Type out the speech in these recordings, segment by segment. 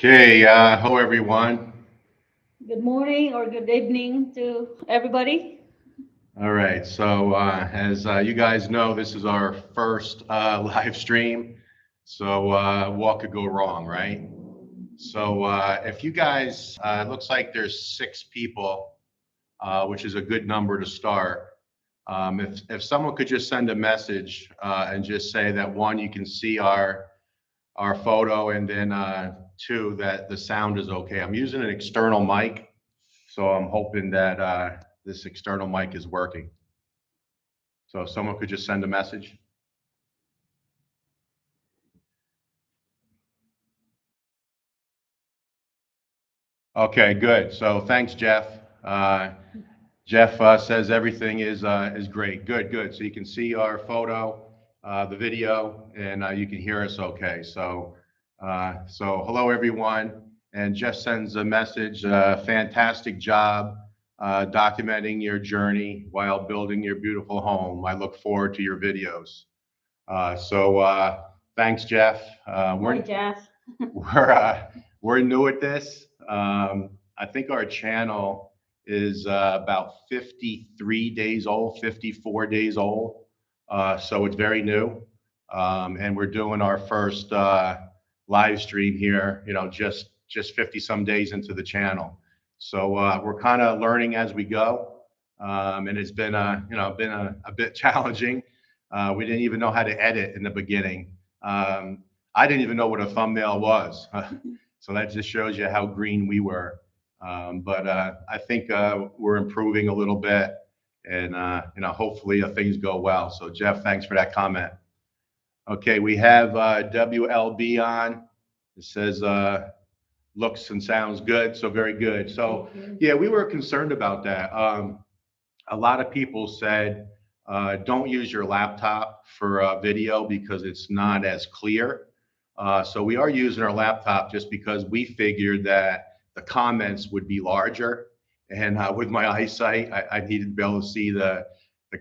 Okay, hello everyone. Good morning or good evening to everybody. All right, so as you guys know, this is our first live stream. So what could go wrong, right? So if you guys, it looks like there's 6 people, which is a good number to start. If someone could just send a message and just say that one, you can see our photo, and then two, that the sound is okay. I'm using an external mic, so I'm hoping that this external mic is working. So if someone could just send a message. Okay, good. So thanks, Jeff. Uh, Jeff says everything is great. Good, good. So you can see our photo, the video, and you can hear us okay. So hello everyone. And Jeff sends a message. Fantastic job documenting your journey while building your beautiful home. I look forward to your videos. So thanks, Jeff. Hi, Jeff. We're we're new at this. I think our channel is about 53 days old, 54 days old. So it's very new. And we're doing our first live stream here, just 50 some days into the channel. So we're kind of learning as we go. And it's been a bit challenging. We didn't even know how to edit in the beginning. I didn't even know what a thumbnail was. So that just shows you how green we were. But I think we're improving a little bit, and hopefully things go well. So Jeff, thanks for that comment. Okay, we have WLB on. It says looks and sounds good, so very good. So yeah, we were concerned about that. A lot of people said don't use your laptop for video because it's not as clear. So we are using our laptop just because we figured that the comments would be larger. And with my eyesight, I needed to be able to see the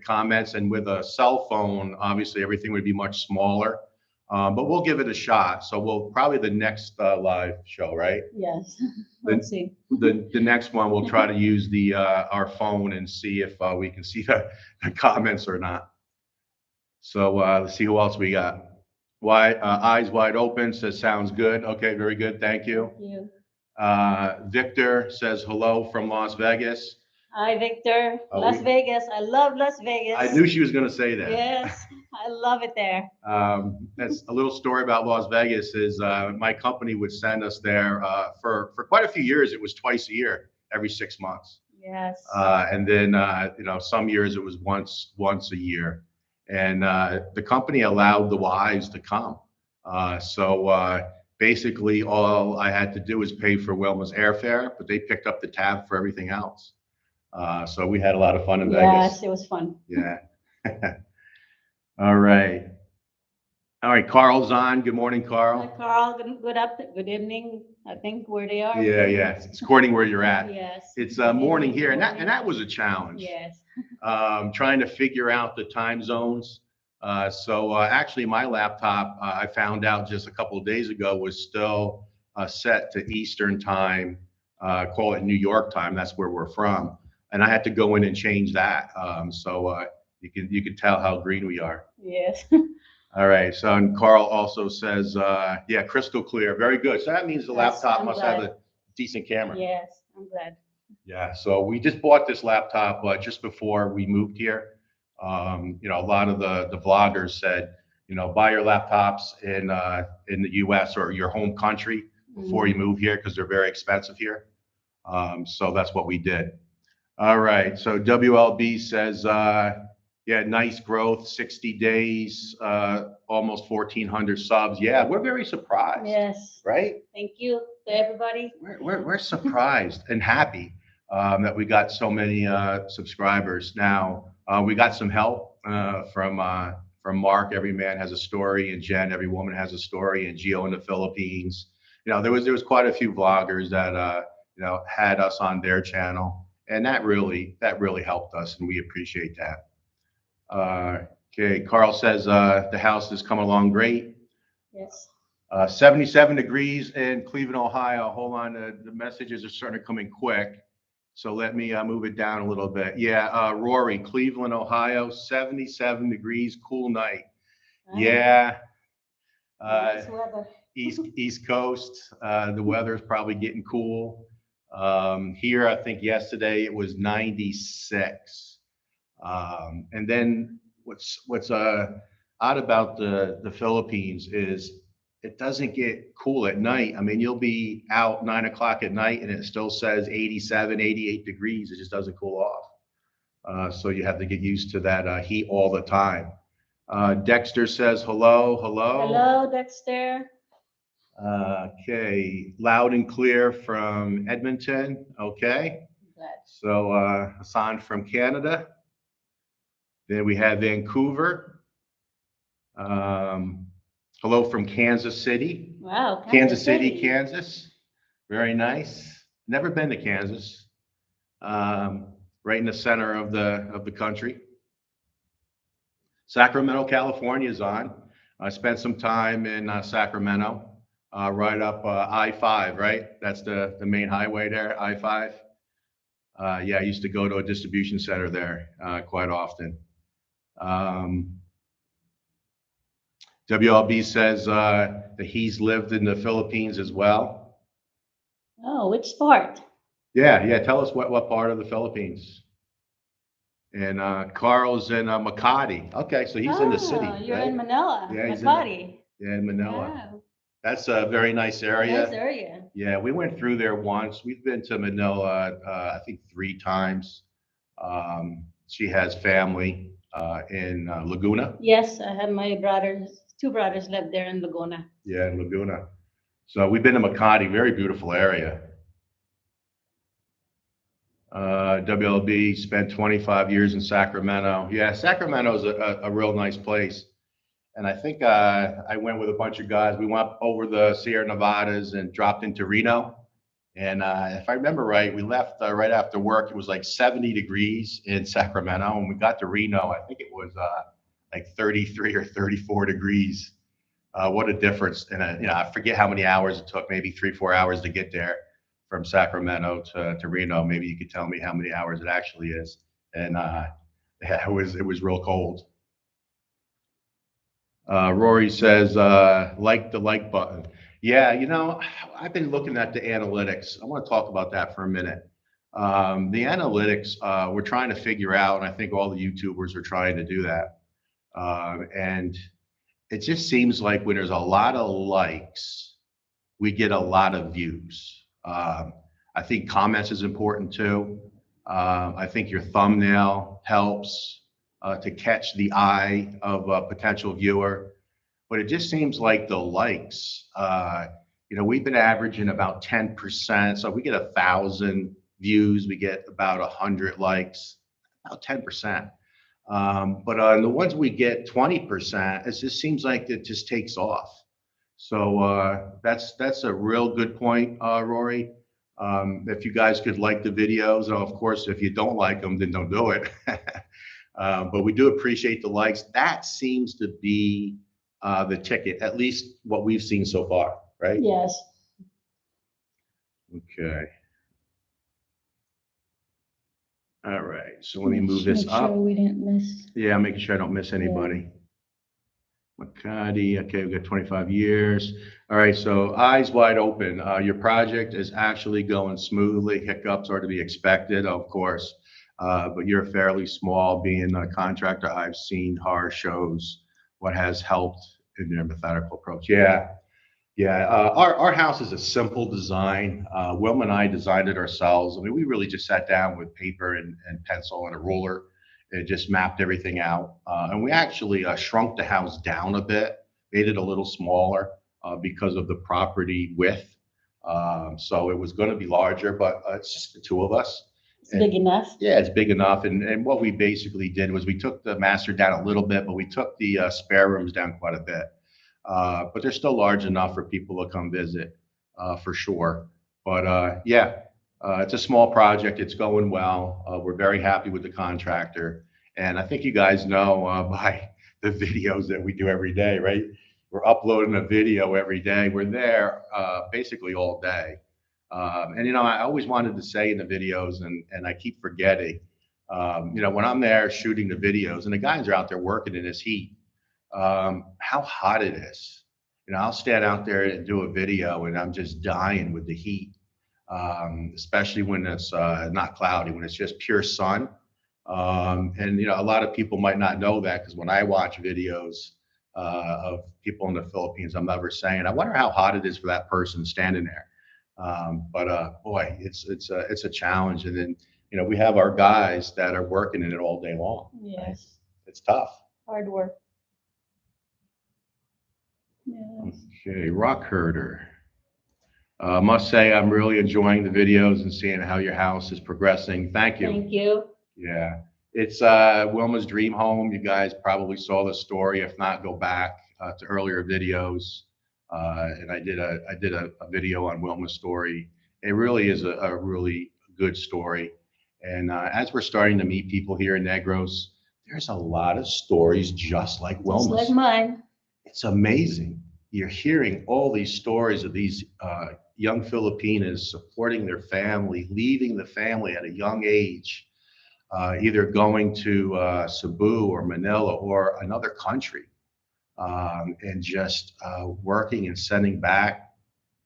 comments. And with a cell phone, obviously everything would be much smaller. But we'll give it a shot. So we'll probably the next live show, right? Yes, let's see. The next one we'll try to use the our phone and see if we can see the comments or not. So let's see who else we got. Eyes wide open says sounds good. Okay, very good. Thank you. Thank you. Victor says hello from Las Vegas. Hi, Victor. Las We, Vegas. I love Las I Vegas. knew she was going to say that. Yes, I love it there. That's a little story about Las Vegas. Is my company would send us there for quite a few years. It was twice a year, every 6 months. Yes. And then some years it was once a year, and the company allowed the wives to come. So basically, all I had to do was pay for Wilma's airfare, but they picked up the tab for everything else. So we had a lot of fun in Yes, Vegas. it was fun. Yeah. All right. All right. Carl's on. Good morning, Hi, Carl. Carl. Good evening. I think where they are. Yeah, yeah. It's according where you're at. Yes. It's Good morning evening, here, and that morning. and that was a challenge. Yes. Trying to figure out the time zones. So actually, my laptop, I found out just a couple of days ago, was still set to Eastern time. Call it New York time. That's where we're from, and I had to go in and change that. So you can tell how green we are. Yes. All right. So and Carl also says, yeah, crystal clear. Very good. So that means the Yes, laptop I'm must have glad. a decent camera. Yes, I'm glad. Yeah, so we just bought this laptop just before we moved here. A lot of the vloggers said, buy your laptops in the U.S. or your home country before you move here because they're very expensive here. So that's what we did. All right, so WLB says, yeah, nice growth, 60 days, almost 1,400 subs. Yeah, we're very surprised, Yes. right? Thank you to everybody. We're surprised and happy that we got so many subscribers. Now we got some help from Mark. Every man has a story, and Jen. Every woman has a story, and Gio in the Philippines. There was quite a few vloggers that had us on their channel, and that really helped us, and we appreciate that. Okay, Carl says the house is coming along great. Yes. 77 degrees in Cleveland, Ohio. Hold on, the messages are starting to come in quick. So let me move it down a little bit. Yeah, Rory, Cleveland, Ohio, 77 degrees, cool night. Yeah. Nice weather. East Coast, the weather is probably getting cool. Here, I think yesterday it was 96. And then what's odd about the Philippines is it doesn't get cool at night. I mean, you'll be out 9 o'clock at night and it still says 87, 88 degrees. It just doesn't cool off. So you have to get used to that heat all the time. Dexter says hello, hello. Hello, Dexter. Okay, loud and clear from Edmonton. Okay. Glad. So Hassan from Canada. Then we have Vancouver. Hello from Kansas City. Wow, Kansas City, Kansas. Very nice. Never been to Kansas. Right in the center of the country. Sacramento, California is on. I spent some time in Sacramento, right up I-5, right? That's the main highway there, I-5. Yeah, I used to go to a distribution center there quite often. WLB says that he's lived in the Philippines as well. Oh, which part? Yeah. Tell us what part of the Philippines. And Carl's in Makati. Okay, so he's in the city. You're right? in Manila. Yeah, he's Makati. in Manila. Wow. That's a very nice area. Nice area. Yeah, we went through there once. We've been to Manila, I think 3 times. She has family in Laguna. Yes, I have my brothers. 2 brothers live there in Laguna. Yeah, in Laguna. So we've been to Makati, very beautiful area. WLB spent 25 years in Sacramento. Yeah, Sacramento is a real nice place. And I think I went with a bunch of guys. We went over the Sierra Nevadas and dropped into Reno. And if I remember right, we left right after work. It was like 70 degrees in Sacramento. And we got to Reno, I think it was like 33 or 34 degrees. What a difference. And I forget how many hours it took, maybe 3-4 hours to get there from Sacramento to Reno. Maybe you could tell me how many hours it actually is. And yeah, it was real cold. Rory says, like the like button. Yeah, I've been looking at the analytics. I want to talk about that for a minute. The analytics, we're trying to figure out, and I think all the YouTubers are trying to do that. And it just seems like when there's a lot of likes, we get a lot of views. I think comments is important too. I think your thumbnail helps to catch the eye of a potential viewer. But it just seems like the likes, we've been averaging about 10%. So if we get 1,000 views, we get about 100 likes, about 10%. But on the ones we get 20%, it just seems like it just takes off. So that's a real good point, Rory. If you guys could like the videos, and of course, if you don't like them, then don't do it. But we do appreciate the likes. That seems to be the ticket, at least what we've seen so far, right? Yes. Okay. All right. So let me move this Make up. sure we didn't miss. Yeah, I'm making sure I don't miss anybody. Makati, okay, we've got 25 years. All right, so eyes wide open. Your project is actually going smoothly. Hiccups are to be expected, of course, but you're fairly small. Being a contractor, I've seen horror shows. What has helped in your methodical approach? Yeah. Our house is a simple design. Wilma and I designed it ourselves. I mean, we really just sat down with paper and pencil and a ruler. It just mapped everything out. And we actually shrunk the house down a bit, made it a little smaller because of the property width. So it was going to be larger, but it's just the 2 of us. It's big enough. Yeah, it's big enough. And what we basically did was we took the master down a little bit, but we took the spare rooms down quite a bit. But they're still large enough for people to come visit for sure. But yeah. It's a small project. It's going well. We're very happy with the contractor. And I think you guys know by the videos that we do every day, right? we're uploading a video every day. We're there basically all day. And, I always wanted to say in the videos, and I keep forgetting, when I'm there shooting the videos and the guys are out there working in this heat, how hot it is. I'll stand out there and do a video and I'm just dying with the heat, especially when it's not cloudy, when it's just pure sun. And a lot of people might not know that because when I watch videos of people in the Philippines, I'm never saying, I wonder how hot it is for that person standing there. But boy, it's a challenge. And then we have our guys that are working in it all day long. Yes. Right? It's tough. Hard work. Yes. Okay, Rock Herder. Must say I'm really enjoying the videos and seeing how your house is progressing. Thank you. Thank you. Yeah, it's Wilma's dream home. You guys probably saw the story. If not, go back to earlier videos. And I did a video on Wilma's story. It really is a really good story. And as we're starting to meet people here in Negros, there's a lot of stories just like Wilma's. Just like mine. It's amazing. You're hearing all these stories of these young Filipinas supporting their family, leaving the family at a young age, either going to Cebu or Manila or another country, and just working and sending back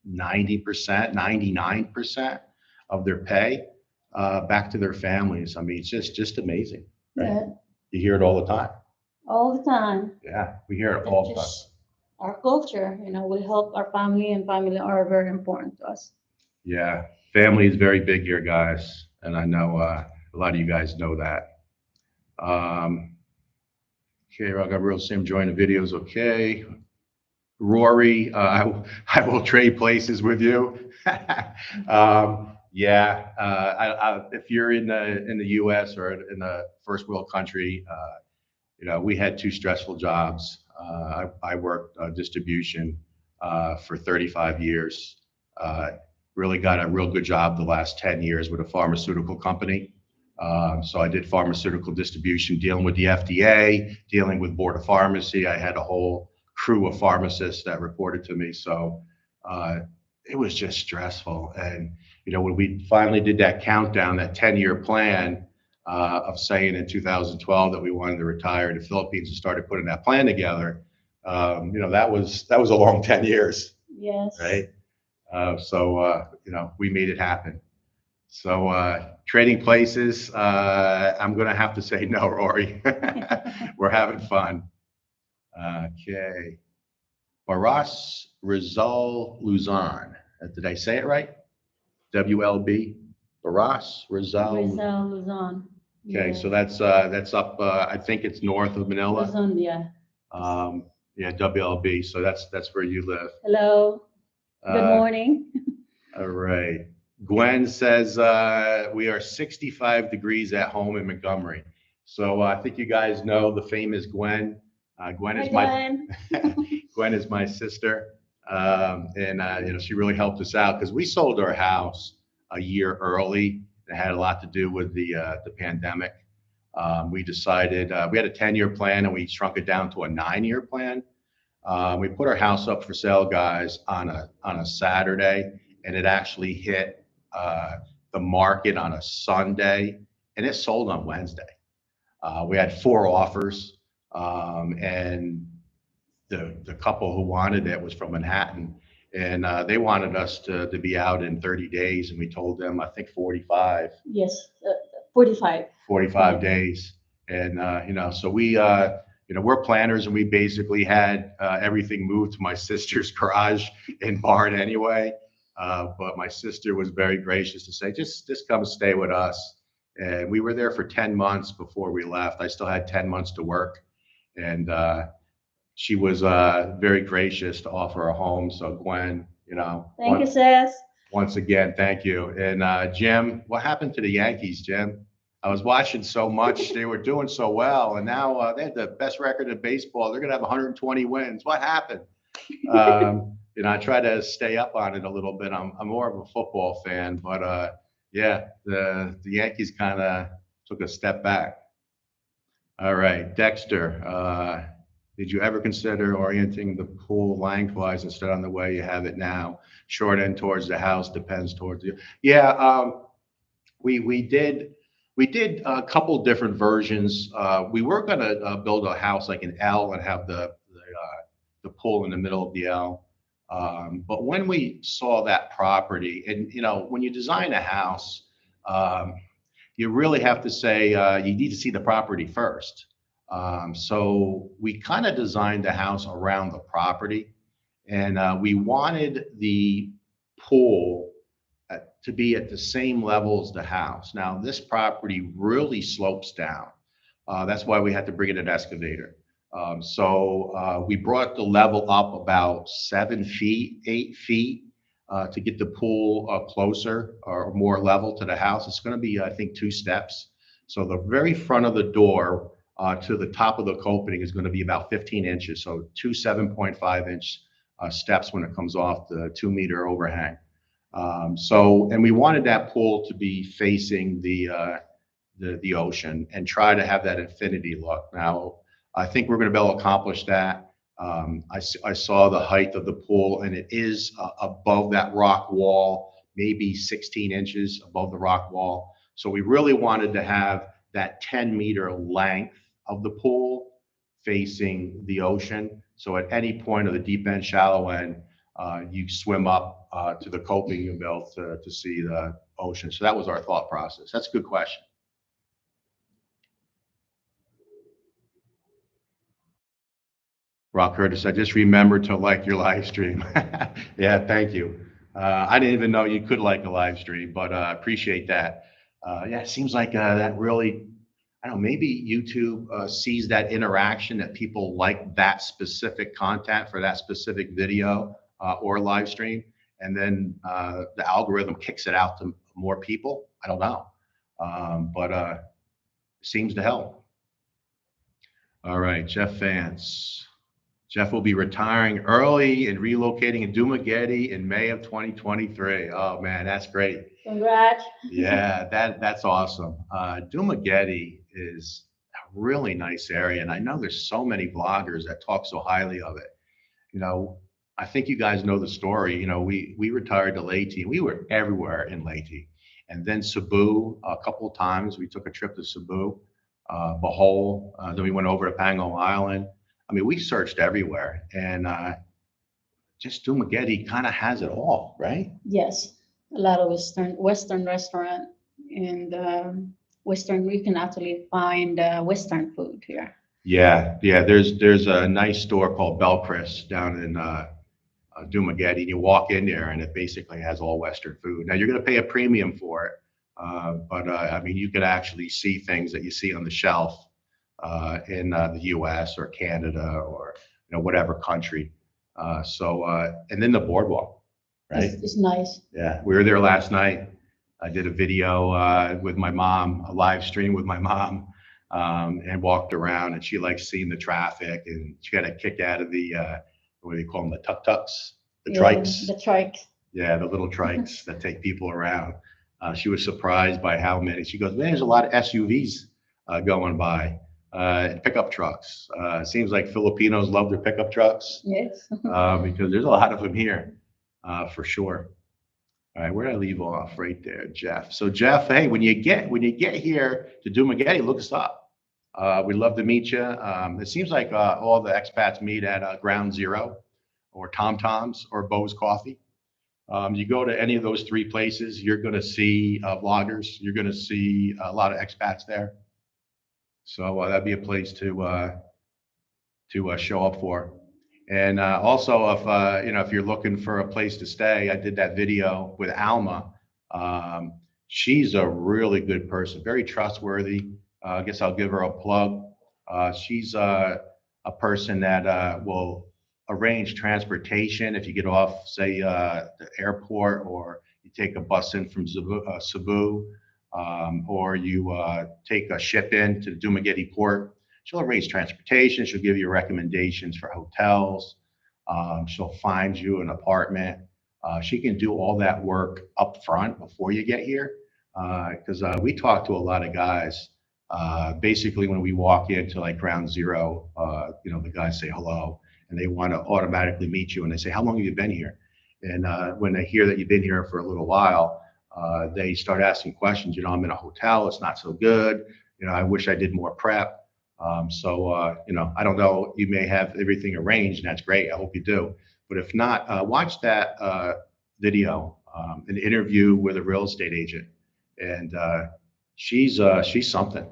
90%, 99% of their pay back to their families. I mean, it's just amazing. Right? Yeah. You hear it all the time. All the time. Yeah, we hear it all the time. Our culture, we help our family, and family are very important to us. Yeah, family is very big here, guys, and I know a lot of you guys know that. Okay, Rock, I really see him join the videos. Okay, Rory, I will trade places with you. Yeah, if you're in the U.S. or in a first world country, we had two stressful jobs. I worked distribution for 35 years. Really got a real good job the last 10 years with a pharmaceutical company. So I did pharmaceutical distribution, dealing with the FDA, dealing with Board of Pharmacy. I had a whole crew of pharmacists that reported to me. So it was just stressful. And, when we finally did that countdown, that 10-year plan, of saying in 2012 that we wanted to retire in the Philippines and started putting that plan together, that was a long 10 years. Yes. Right. So we made it happen. So trading places, I'm going to have to say no, Rory. We're having fun. Okay. Baras Rizal Luzon. Did I say it right? WLB. Baras Rizal. Rizal Luzon. Okay, Yeah. so that's up. I think it's north of Manila. Luzon, yeah. Yeah, WLB. So that's where you live. Hello. Good morning. All right. Gwen says we are 65 degrees at home in Montgomery. So I think you guys know the famous Gwen. Gwen is Gwen is my sister, and she really helped us out because we sold our house a year early. It had a lot to do with the pandemic. We decided we had a 10-year plan and we shrunk it down to a 9-year plan. We put our house up for sale, guys, on a Saturday, and it actually hit the market on a Sunday, and it sold on Wednesday. We had 4 offers, and the couple who wanted it was from Manhattan, and they wanted us to be out in 30 days, and we told them, I think 45. Yes, 45. 45 days. And, so we, we're planners, and we basically had everything moved to my sister's garage in barn anyway. But my sister was very gracious to say, just come stay with us. And we were there for 10 months before we left. I still had 10 months to work. And she was very gracious to offer a home. So Gwen, Thank you, sis. Once again, thank you. And Jim, what happened to the Yankees, Jim? I was watching so much. They were doing so well. And now they had the best record in baseball. They're going to have 120 wins. What happened? I try to stay up on it a little bit. I'm more of a football fan, but yeah, the Yankees kind of took a step back. All right, Dexter. Did you ever consider orienting the pool lengthwise instead on the way you have it now? Short end towards the house, depends towards you. Yeah, we did a couple different versions. We were gonna build a house like an L and have the pool in the middle of the L. But when we saw that property, and when you design a house, um, you really have to say you need to see the property first. So we kind of designed the house around the property, and we wanted the pool to be at the same level as the house. Now, this property really slopes down. That's why we had to bring in an excavator. So we brought the level up about 7 feet, 8 feet to get the pool closer or more level to the house. It's going to be, I think, 2 steps. So the very front of the door to the top of the opening is going to be about 15 inches. So two 7.5-inch steps when it comes off the 2-meter overhang. And we wanted that pool to be facing the ocean and try to have that infinity look. Now, I think we're going to be able to accomplish that. I saw the height of the pool, and it is above that rock wall, maybe 16 inches above the rock wall. So we really wanted to have that 10-meter length of the pool facing the ocean. So at any point of the deep end, shallow end, you swim up to the coping and be able to see the ocean. So that was our thought process. That's a good question. Rock Curtis, I just remembered to like your live stream. Yeah, thank you. I didn't even know you could like a live stream, but appreciate that. Yeah, it seems like that really, I don't know, maybe YouTube sees that interaction that people like that specific content for that specific video or live stream, and then the algorithm kicks it out to more people. I don't know, but seems to help. All right, Jeff Vance. Jeff will be retiring early and relocating in Dumaguete in May of 2023. Oh man, that's great. Congrats. Yeah, that's awesome. Dumaguete is a really nice area, and I know there's so many bloggers that talk so highly of it. You know, I think you guys know the story. We retired to Leyte, and we were everywhere in Leyte, and then Cebu a couple of times. We took a trip to Cebu, Bohol. Then we went over to Pango Island. I mean, we searched everywhere, and just Dumaguete kind of has it all, right? Yes, a lot of Western restaurant and Western. You can actually find Western food here. Yeah, yeah. There's a nice store called Belcris down in Dumaguete, and you walk in there, and it basically has all Western food. Now you're going to pay a premium for it, but I mean, you could actually see things that you see on the shelf in the U.S. or Canada or whatever country. And then the boardwalk, right? It's nice. Yeah, we were there last night. I did a video with my mom, a live stream with my mom, and walked around. And she likes seeing the traffic, and she got a kick out of the what do you call them, the tuk-tuks, the trikes. The trike. Yeah, the little trikes that take people around. She was surprised by how many. She goes, man, there's a lot of SUVs going by. And pickup trucks. Seems like Filipinos love their pickup trucks. Yes. Because there's a lot of them here, for sure. All right, where did I leave off? Right there, Jeff. So Jeff, hey, when you get here to Dumaguete, look us up. We'd love to meet you. It seems like all the expats meet at Ground Zero, or Tom Tom's, or Bo's Coffee. You go to any of those three places, you're going to see vloggers. You're going to see a lot of expats there. So that'd be a place to show up for. And also, if you're looking for a place to stay, I did that video with Alma. She's a really good person, very trustworthy. I guess I'll give her a plug. She's a person that will arrange transportation if you get off, say, the airport, or you take a bus in from Cebu. Or you take a ship in to the Dumaguete port. She'll arrange transportation. She'll give you recommendations for hotels. She'll find you an apartment. She can do all that work up front before you get here. Because we talk to a lot of guys Basically, when we walk into like ground zero, the guys say hello, and they want to automatically meet you, and they say, "How long have you been here?" And when they hear that you've been here for a little while, they start asking questions. I'm in a hotel; it's not so good. I wish I did more prep. I don't know. You may have everything arranged, and that's great. I hope you do. But if not, watch that video, an interview with a real estate agent, and she's something.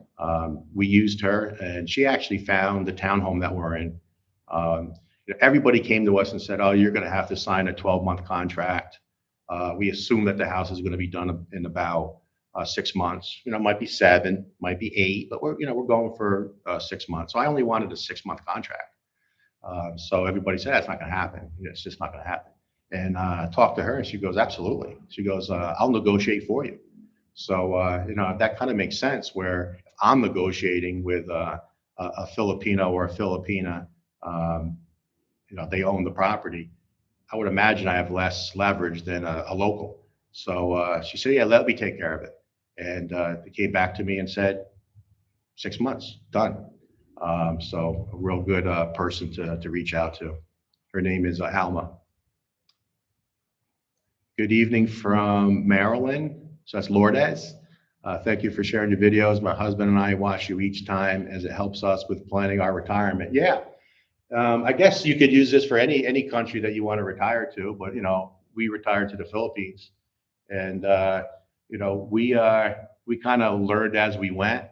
We used her, and she actually found the townhome that we're in. Everybody came to us and said, "Oh, you're going to have to sign a 12-month contract." We assume that the house is going to be done in about 6 months. It might be 7, might be 8, but we're going for 6 months. So I only wanted a 6-month contract. So everybody said that's not going to happen. It's just not going to happen. And I talked to her, and she goes, "Absolutely." She goes, "I'll negotiate for you." So that kind of makes sense. Where if I'm negotiating with a Filipino or a Filipina, they own the property. I would imagine I have less leverage than a local. So she said, "Yeah, let me take care of it." And they came back to me and said, 6 months, done. So a real good person to reach out to. Her name is Alma. Good evening from Maryland. So that's Lourdes. Thank you for sharing your videos. My husband and I watch you each time as it helps us with planning our retirement. Yeah. I guess you could use this for any country that you want to retire to, but we retired to the Philippines, and we kind of learned as we went.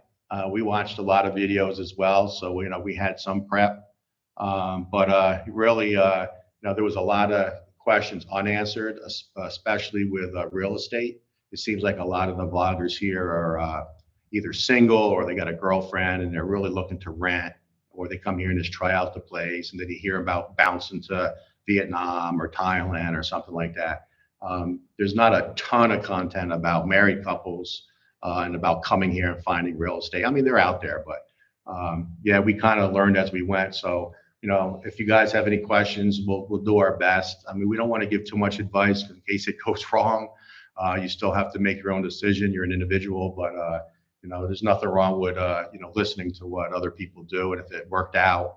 We watched a lot of videos as well, so we had some prep, but really, there was a lot of questions unanswered, especially with real estate. It seems like a lot of the bloggers here are either single or they got a girlfriend and they're really looking to rent, or they come here and just try out the place, and then you hear about bouncing to Vietnam or Thailand or something like that. There's not a ton of content about married couples and about coming here and finding real estate. I mean, they're out there, but yeah, we kind of learned as we went. So, if you guys have any questions, we'll do our best. I mean, we don't want to give too much advice in case it goes wrong. You still have to make your own decision. You're an individual, but there's nothing wrong with listening to what other people do, and if it worked out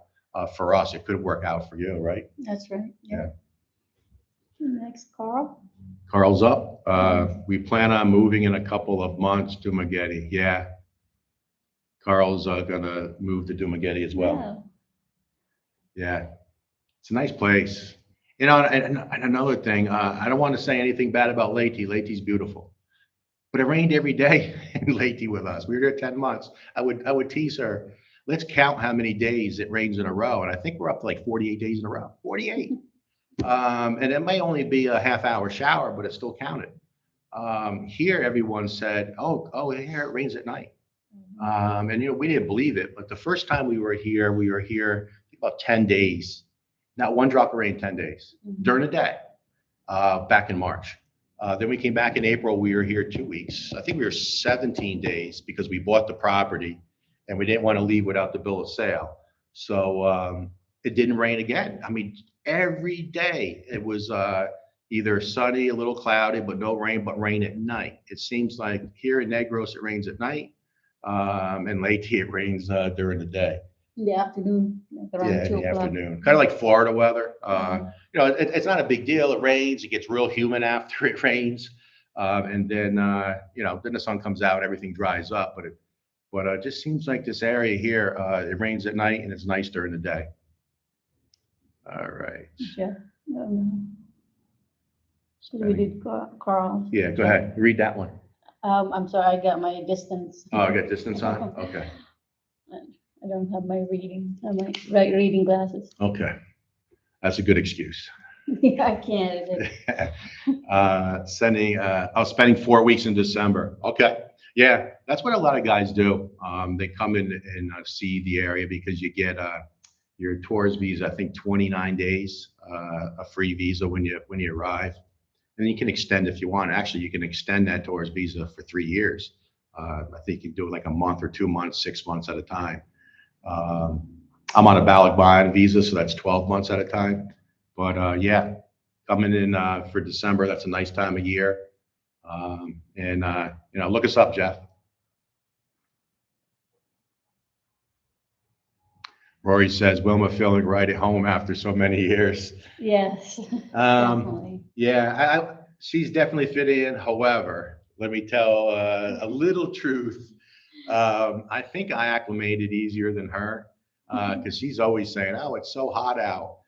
for us, it could work out for you, right? That's right. Yeah. Next, Carl. Carl's up. We plan on moving in a couple of months to Dumaguete. Yeah. Carl's gonna move to Dumaguete as well. Yeah. It's a nice place. And another thing, I don't want to say anything bad about Leyte. Leyte's beautiful, but it rained every day in Leyte with us. We were there 10 months. I would tease her, let's count how many days it rains in a row. And I think we're up to like 48 days in a row, 48. And it may only be a half-hour shower, but it still counted. Here, everyone said, oh, here it rains at night. And we didn't believe it, but the first time we were here about 10 days, not one drop of rain, 10 days during the day, back in March. Then we came back in April. We were here 2 weeks. I think we were 17 days because we bought the property and we didn't want to leave without the bill of sale. So it didn't rain again. I mean, every day it was either sunny, a little cloudy, but no rain, but rain at night. It seems like here in Negros, it rains at night, and Leyte, it rains during the day. In the afternoon, like around Yeah, 2 in the o'clock. afternoon, kind of like Florida weather. It's not a big deal. It rains, it gets real humid after it rains, and then then the sun comes out, everything dries up. But it just seems like this area here, it rains at night and it's nice during the day. All right. Yeah. We did Carl. Yeah, go ahead. Read that one. I'm sorry, I got my distance. Oh, I got distance on? Okay. I don't have my reading glasses. Okay. That's a good excuse. Yeah, I can't. Spending 4 weeks in December. Okay. Yeah, that's what a lot of guys do. They come in and see the area because you get your tourist visa, I think 29 days, a free visa when you arrive. And you can extend if you want. Actually, you can extend that tourist visa for 3 years. I think you can do it like a month or 2 months, 6 months at a time. I'm on a Balagbon visa, so that's 12 months at a time. But yeah, coming in for December, that's a nice time of year. And look us up, Jeff. Rory says, Wilma feeling right at home after so many years. Yes, Um, definitely. yeah, she's definitely fitting in. However, let me tell a little truth. I think I acclimated easier than her because she's always saying, "Oh, it's so hot out,"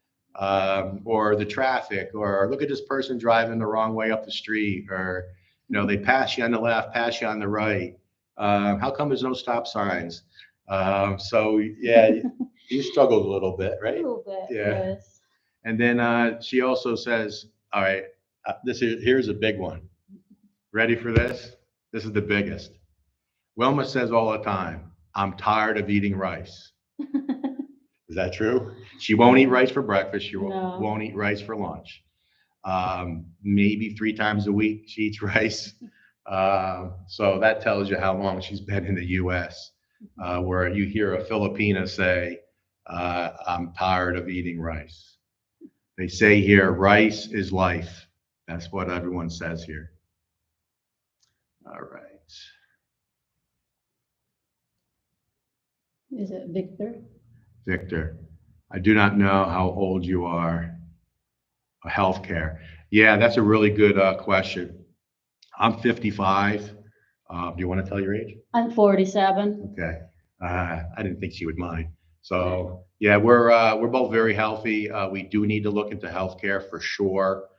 or the traffic, or look at this person driving the wrong way up the street, or they pass you on the left, pass you on the right. How come there's no stop signs? So yeah, you struggled a little bit, A right? little bit, Yeah. yes. And then she also says, "All right, here's a big one. Ready for this? This is the biggest." Wilma says all the time, "I'm tired of eating rice." Is that true? She won't eat rice for breakfast. She No. won't eat rice for lunch. Maybe 3 times a week she eats rice. So that tells you how long she's been in the U.S., where you hear a Filipina say, "I'm tired of eating rice." They say here, rice is life. That's what everyone says here. All right. Is it Victor? Victor, I do not know how old you are. Healthcare. Yeah, that's a really good question. I'm 55. Do you want to tell your age? I'm 47. Okay. I didn't think she would mind. So yeah, we're both very healthy. We do need to look into healthcare for sure.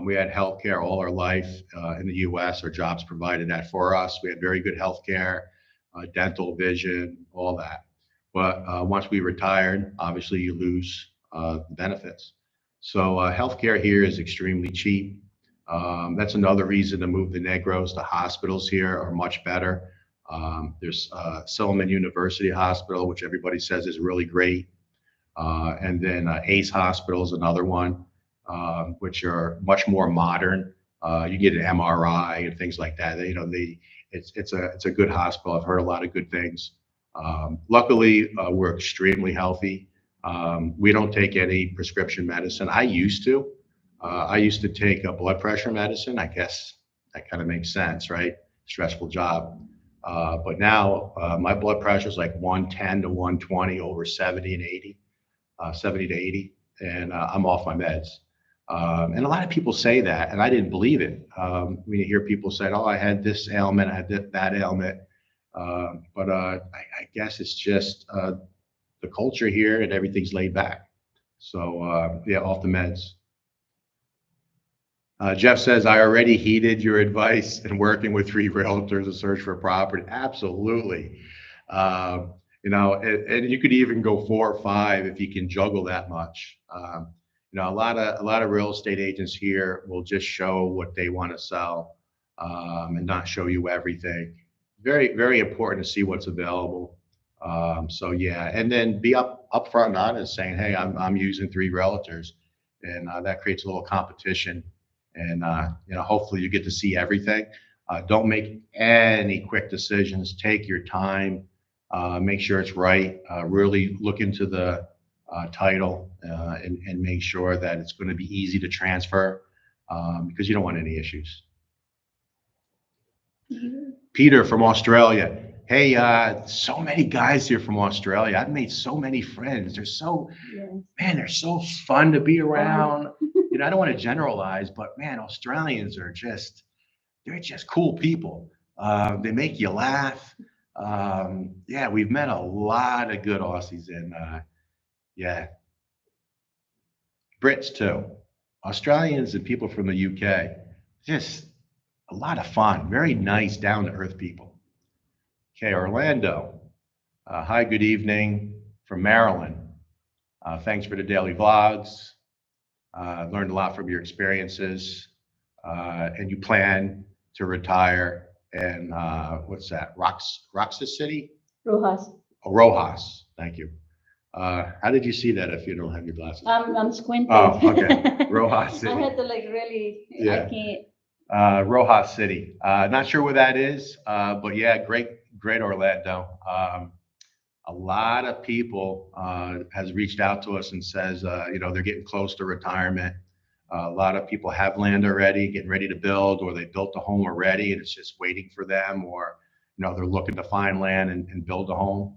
We had healthcare all our life in the U.S. Our jobs provided that for us. We had very good healthcare, dental, vision, all that. But once we retired, obviously you lose benefits. So healthcare here is extremely cheap. That's another reason to move the Negros. The hospitals here are much better. There's Silliman University Hospital, which everybody says is really great. And then Ace Hospital is another one, which are much more modern. You get an MRI and things like that. It's a good hospital. I've heard a lot of good things. Luckily, we're extremely healthy. We don't take any prescription medicine. I used to take a blood pressure medicine. I guess that kind of makes sense, right? Stressful job. But now my blood pressure is like 110 to 120 over 70 and 80, 70 to 80, and I'm off my meds. And a lot of people say that, and I didn't believe it. When you hear people say, "Oh, I had this ailment, I had that ailment," but I guess it's just the culture here, and everything's laid back. So yeah, off the meds. Jeff says, "I already heeded your advice in working with 3 realtors to search for property." Absolutely. And you could even go 4 or 5 if you can juggle that much. A lot of real estate agents here will just show what they want to sell, and not show you everything. Very, very important to see what's available. So yeah, and then be upfront and honest, saying, "Hey, I'm using 3 realtors," and that creates a little competition. And hopefully you get to see everything. Don't make any quick decisions. Take your time. Make sure it's right. Really look into the title, and make sure that it's going to be easy to transfer, because you don't want any issues. Peter from Australia. Hey, so many guys here from Australia. I've made so many friends. Yes. Man, they're so fun to be around. I don't want to generalize, but man, Australians they're just cool people. They make you laugh. Yeah, we've met a lot of good Aussies, and yeah, Brits too. Australians and people from the UK, just a lot of fun. Very nice, down to earth people. Okay, Orlando. Hi, good evening from Maryland. Thanks for the daily vlogs. Learned a lot from your experiences, and you plan to retire. And what's that? Roxas City? Rojas. Oh, Rojas. Thank you. How did you see that if you don't have your glasses? I'm squinting. Oh, okay. Rojas City. I had to really, Yeah. I can't. Rojas City. Not sure where that is, but yeah, great Orlando. A lot of people has reached out to us and says, they're getting close to retirement. A lot of people have land already, getting ready to build, or they built a home already and it's just waiting for them, or they're looking to find land and build a home.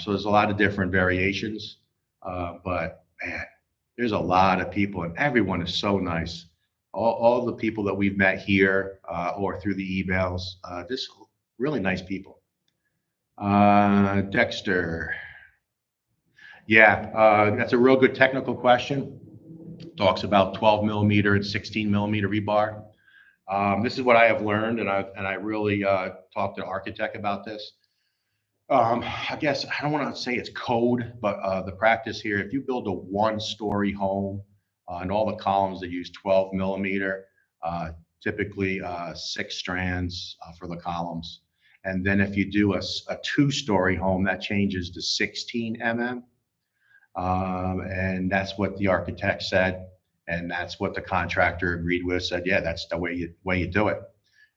So there's a lot of different variations, but man, there's a lot of people, and everyone is so nice. All the people that we've met here or through the emails, just really nice people. Dexter, yeah, that's a real good technical question. Talks about 12 millimeter and 16 millimeter rebar. This is what I have learned, and I really talked to the architect about this. I guess I don't want to say it's code, but the practice here, if you build a one-story home and all the columns that use 12 millimeter, uh, typically 6 strands for the columns. And then if you do a two-story home, that changes to 16 mm. And that's what the architect said. And that's what the contractor agreed with, said, yeah, that's the way you do it.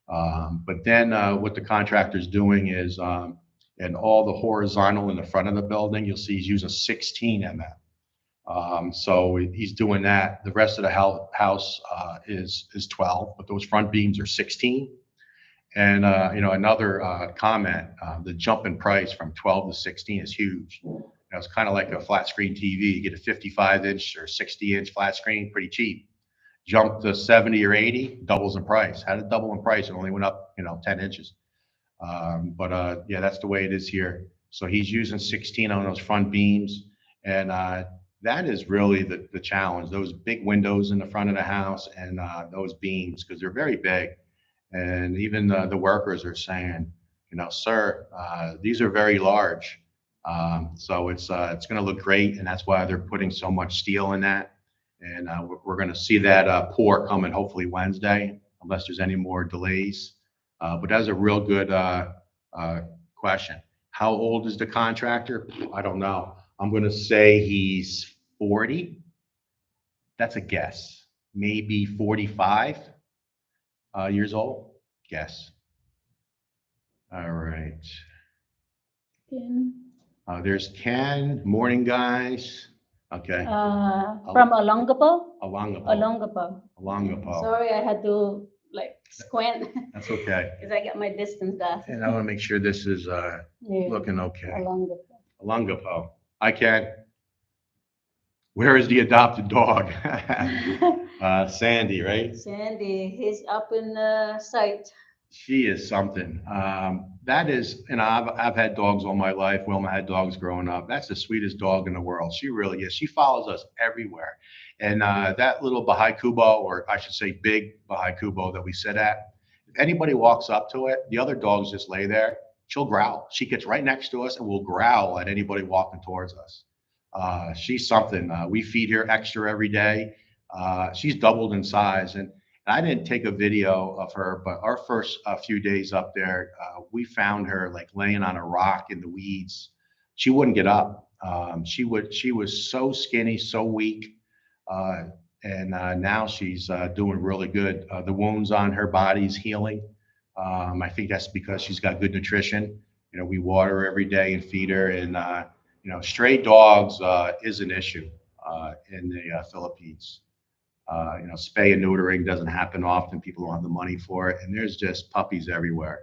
But then what the contractor is doing is, and all the horizontal in the front of the building, you'll see he's using 16 mm. So he's doing that. The rest of the house is 12, but those front beams are 16. And another comment, the jump in price from 12 to 16 is huge. It's kind of like a flat screen TV. You get a 55-inch or 60-inch flat screen, pretty cheap. Jump to 70 or 80, doubles in price. Had it double in price, it only went up 10 inches. But yeah, that's the way it is here. So he's using 16 on those front beams, and that is really the challenge. Those big windows in the front of the house and those beams, because they're very big. And even the workers are saying, sir, these are very large. So it's going to look great, and that's why they're putting so much steel in that. And we're going to see that pour coming hopefully Wednesday, unless there's any more delays. But that's a real good question. How old is the contractor? I don't know. I'm going to say he's 40. That's a guess. Maybe 45 years old. Guess. All right. There's Ken. Morning, guys. Okay. From Olongapo? Olongapo. Olongapo. Sorry, I had to squint That's okay. because I got my distance glasses. And I want to make sure this is Yeah, looking okay. Olongapo. Olongapo. I can. Where is the adopted dog? Sandy, right? Sandy, he's up in the site. She is something. That is, and I've had dogs all my life. Wilma had dogs growing up. That's the sweetest dog in the world. She really is. She follows us everywhere. And that little Bahai Kubo, or I should say big Bahai Kubo that we sit at, if anybody walks up to it, the other dogs just lay there. She'll growl. She gets right next to us and will growl at anybody walking towards us. She's something. We feed her extra every day. She's doubled in size. And I didn't take a video of her, but our first few days up there, we found her laying on a rock in the weeds. She wouldn't get up. She was so skinny, so weak. And now she's doing really good. The wounds on her body's healing. I think that's because she's got good nutrition. We water her every day and feed her. And stray dogs is an issue in the Philippines. Spay and neutering doesn't happen often. People don't have the money for it, and there's just puppies everywhere.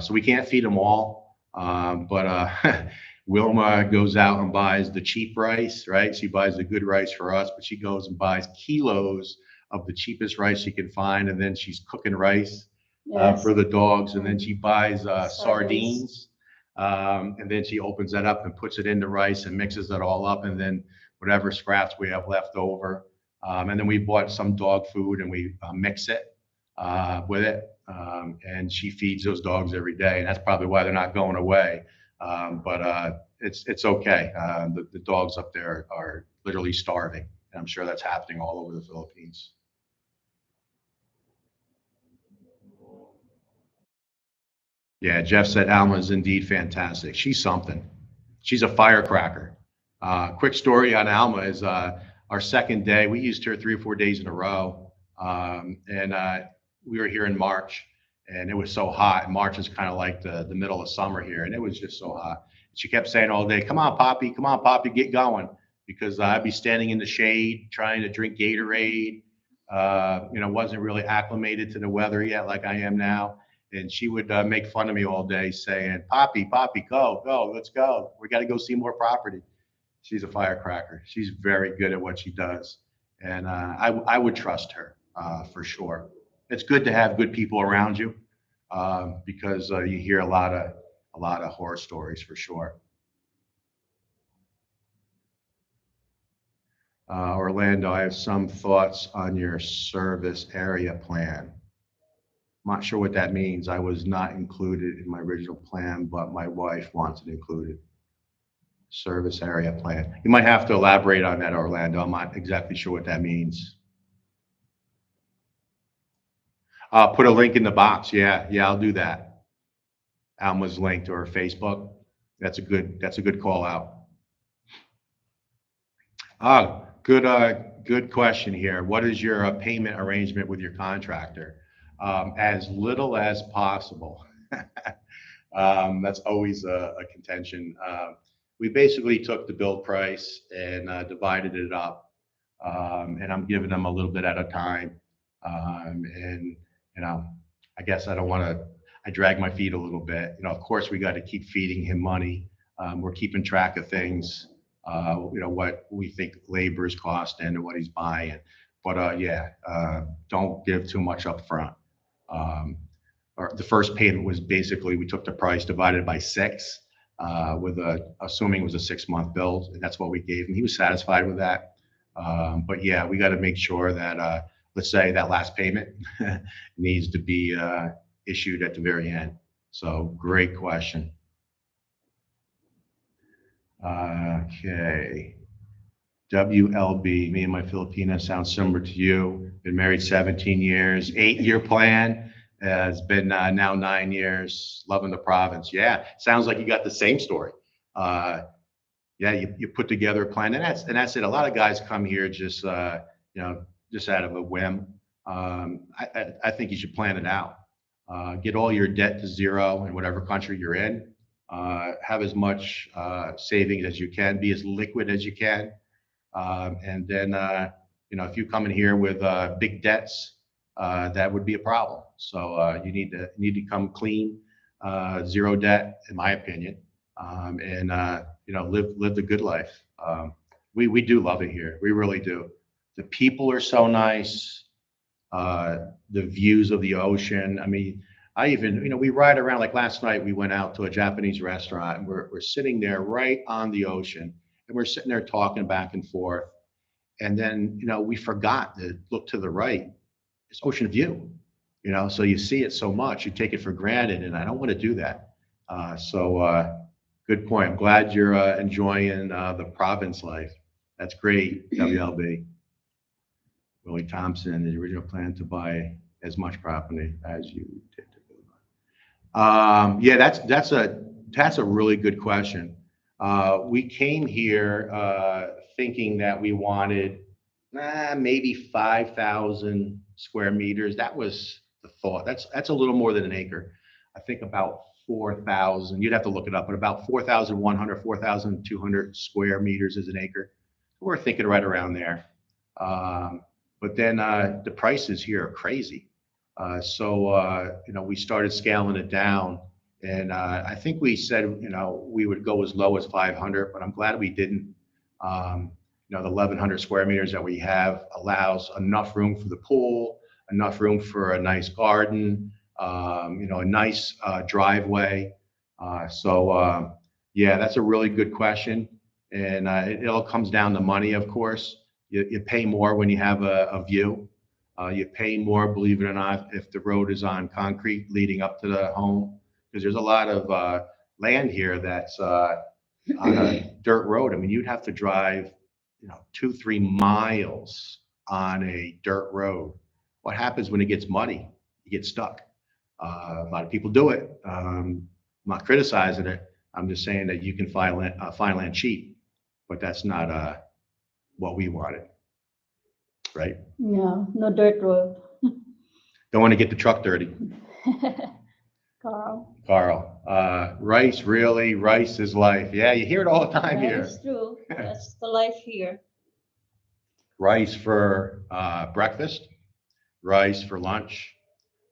So we can't feed them all. But Wilma goes out and buys the cheap rice, right? She buys the good rice for us, but she goes and buys kilos of the cheapest rice she can find, and then she's cooking rice for the dogs, and then she buys sardines, and then she opens that up and puts it in the rice and mixes it all up, and then whatever scraps we have left over. And then we bought some dog food and we mix it with it. And she feeds those dogs every day. And that's probably why they're not going away. But it's okay. The dogs up there are literally starving. And I'm sure that's happening all over the Philippines. Yeah, Jeff said Alma is indeed fantastic. She's something. She's a firecracker. Quick story on Alma is our second day. We used her 3 or 4 days in a row. And we were here in March, and it was so hot. And March is kind of like the middle of summer here, and it was just so hot. She kept saying all day, come on, Poppy, get going. Because I'd be standing in the shade trying to drink Gatorade. Wasn't really acclimated to the weather yet like I am now. and she would make fun of me all day saying, Poppy, Poppy, go, let's go. We got to go see more property. She's a firecracker. She's very good at what she does. And I would trust her for sure. It's good to have good people around you because you hear a lot of horror stories for sure. Orlando, I have some thoughts on your service area plan. I'm not sure what that means. I was not included in my original plan, but my wife wants it included. Service area plan. You might have to elaborate on that, Orlando. I'm not exactly sure what that means. Put a link in the box. Yeah, I'll do that. Alma's linked or Facebook. That's a good call out. Good question here. What is your payment arrangement with your contractor? As little as possible. That's always a contention. We basically took the bill price and divided it up, and I'm giving them a little bit at a time. And I guess I drag my feet a little bit. Of course, we got to keep feeding him money. We're keeping track of things. What we think labor is costing and what he's buying. But don't give too much up front. Or the first payment was basically we took the price divided by 6 assuming it was a 6-month bill, and that's what we gave him. He was satisfied with that. But yeah, we got to make sure that let's say that last payment needs to be issued at the very end. So great question. Okay. WLB, me and my Filipina sound similar to you. Been married 17 years, 8-year plan. It's been now 9 years, loving the province. Yeah, sounds like you got the same story. You put together a plan, and that's it. A lot of guys come here just just out of a whim. I think you should plan it out. Get all your debt to zero in whatever country you're in. Have as much savings as you can. Be as liquid as you can. And then if you come in here with big debts, that would be a problem. So you need to come clean, zero debt, in my opinion, and live the good life. We do love it here. We really do. The people are so nice. The views of the ocean. I mean, I even we ride around. Like last night, we went out to a Japanese restaurant, and we're sitting there right on the ocean, and we're sitting there talking back and forth. And then we forgot to look to the right. It's ocean view, so you see it so much, you take it for granted, and I don't want to do that. So good point. I'm glad you're enjoying the province life. That's great, WLB. Willie Thompson, the original plan to buy as much property as you did to build on. Yeah, that's a really good question. We came here thinking that we wanted maybe 5,000 square meters. That was the thought. That's a little more than an acre. I think about 4,000. You'd have to look it up, but about 4,100, 4,200 square meters is an acre. We're thinking right around there. But then the prices here are crazy. So we started scaling it down, and I think we said we would go as low as 500, but I'm glad we didn't. The 1,100 square meters that we have allows enough room for the pool, enough room for a nice garden, a nice driveway. So that's a really good question, and it all comes down to money, of course. You pay more when you have a view. You pay more, believe it or not, if the road is on concrete leading up to the home, because there's a lot of land here that's on a dirt road. I mean, you'd have to drive 2-3 miles on a dirt road. What happens when it gets muddy? You get stuck. A lot of people do it. I'm not criticizing it. I'm just saying that you can find land cheap, but that's not what we wanted, right? No dirt road. Don't want to get the truck dirty. Carl, rice, really? Rice is life. Yeah, you hear it all the time here. That's true. That's the life here. Rice for breakfast, rice for lunch,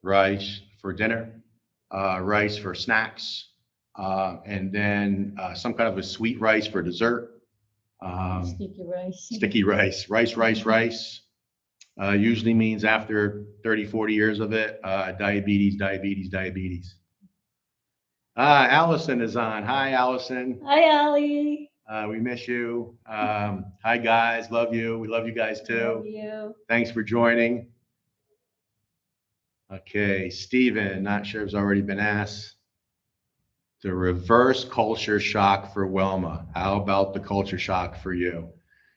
rice for dinner, rice for snacks, and then some kind of a sweet rice for dessert. Sticky rice. Sticky rice, rice. Usually means after 30, 40 years of it, diabetes. Allison is on. Hi, Allison. Hi, Ali. We miss you. Hi, guys. Love you. We love you guys Love too. you. Thanks for joining. Okay, Steven, not sure if it's already been asked. The reverse culture shock for Wilma. How about the culture shock for you?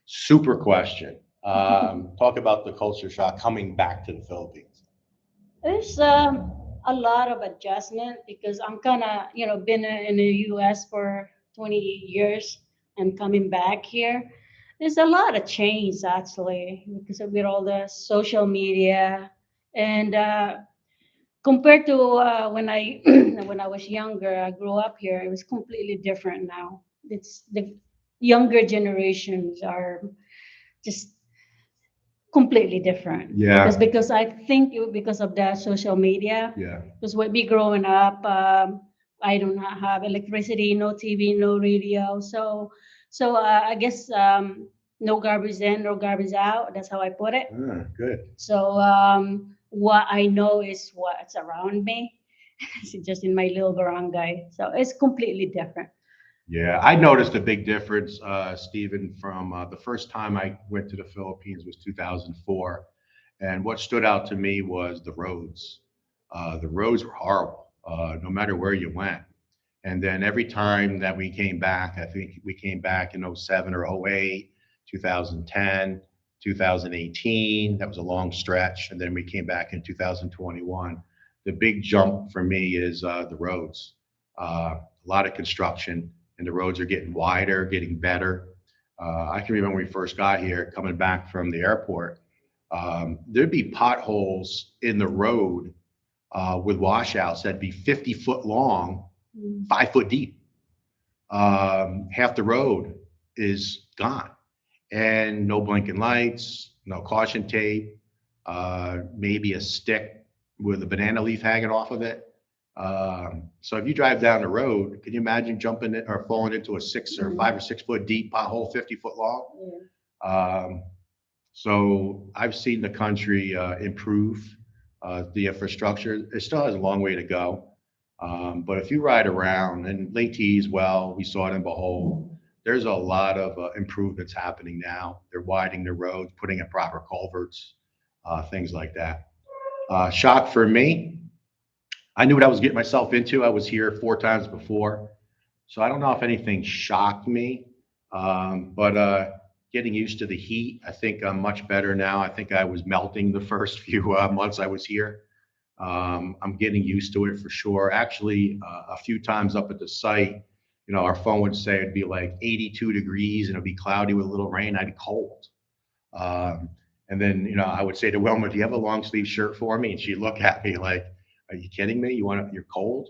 Super question. Talk about the culture shock coming back to the Philippines. There's a lot of adjustment because I'm kind of, been in the US for 20 years and coming back here. There's a lot of change actually because of with all the social media and compared to when I when I was younger, I grew up here. It was completely different now. It's the younger generations are just completely different. Yeah. Because I think because of the social media. Yeah. Because when we growing up, I do not have electricity, no TV, no radio. So I guess no garbage in, no garbage out. That's how I put it. Good. So what I know is what's around me. It's just in my little barangay. So it's completely different. Yeah, I noticed a big difference, Stephen, from the first time I went to the Philippines was 2004. And what stood out to me was the roads. The roads were horrible, no matter where you went. And then every time that we came back, I think we came back in '07 or '08, 2010, 2018. That was a long stretch. And then we came back in 2021. The big jump for me is the roads. A lot of construction, and the roads are getting wider, getting better. I can remember when we first got here, coming back from the airport, there'd be potholes in the road with washouts that'd be 50 foot long, 5 foot deep. Half the road is gone, and no blinking lights, no caution tape, maybe a stick with a banana leaf hanging off of it. So if you drive down the road, can you imagine jumping in or falling into a 5 or 6 foot deep pothole, 50 foot long? Yeah. So I've seen the country improve the infrastructure. It still has a long way to go. But if you ride around, and Lake as well, we saw it in Bohol, there's a lot of improvements happening now. They're widening the roads, putting in proper culverts, things like that. Shock for me, I knew what I was getting myself into. I was here 4 times before. So I don't know if anything shocked me, but getting used to the heat, I think I'm much better now. I think I was melting the first few months I was here. I'm getting used to it for sure. Actually, a few times up at the site, our phone would say it'd be like 82 degrees and it'd be cloudy with a little rain. I'd be cold. Um, and then, I would say to Wilma, do you have a long sleeve shirt for me? And she'd look at me like, are you kidding me? You're cold?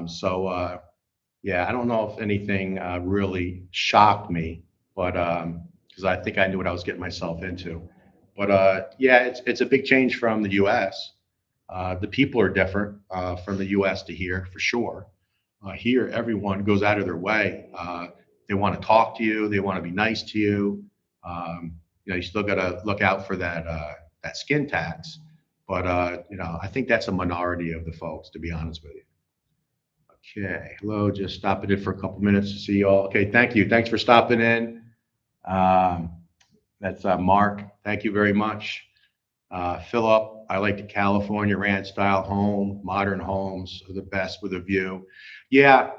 So yeah, I don't know if anything really shocked me, but because I think I knew what I was getting myself into. But yeah, it's a big change from the U.S. The people are different from the U.S. to here for sure. Here, everyone goes out of their way. They want to talk to you. They want to be nice to you. You still got to look out for that skin tax. But I think that's a minority of the folks, to be honest with you. Okay, hello, just stopping in for a couple minutes to see you all. Okay, thank you. Thanks for stopping in. Um, that's Mark. Thank you very much. Philip, I like the California ranch style home. Modern homes are the best with a view. Yeah,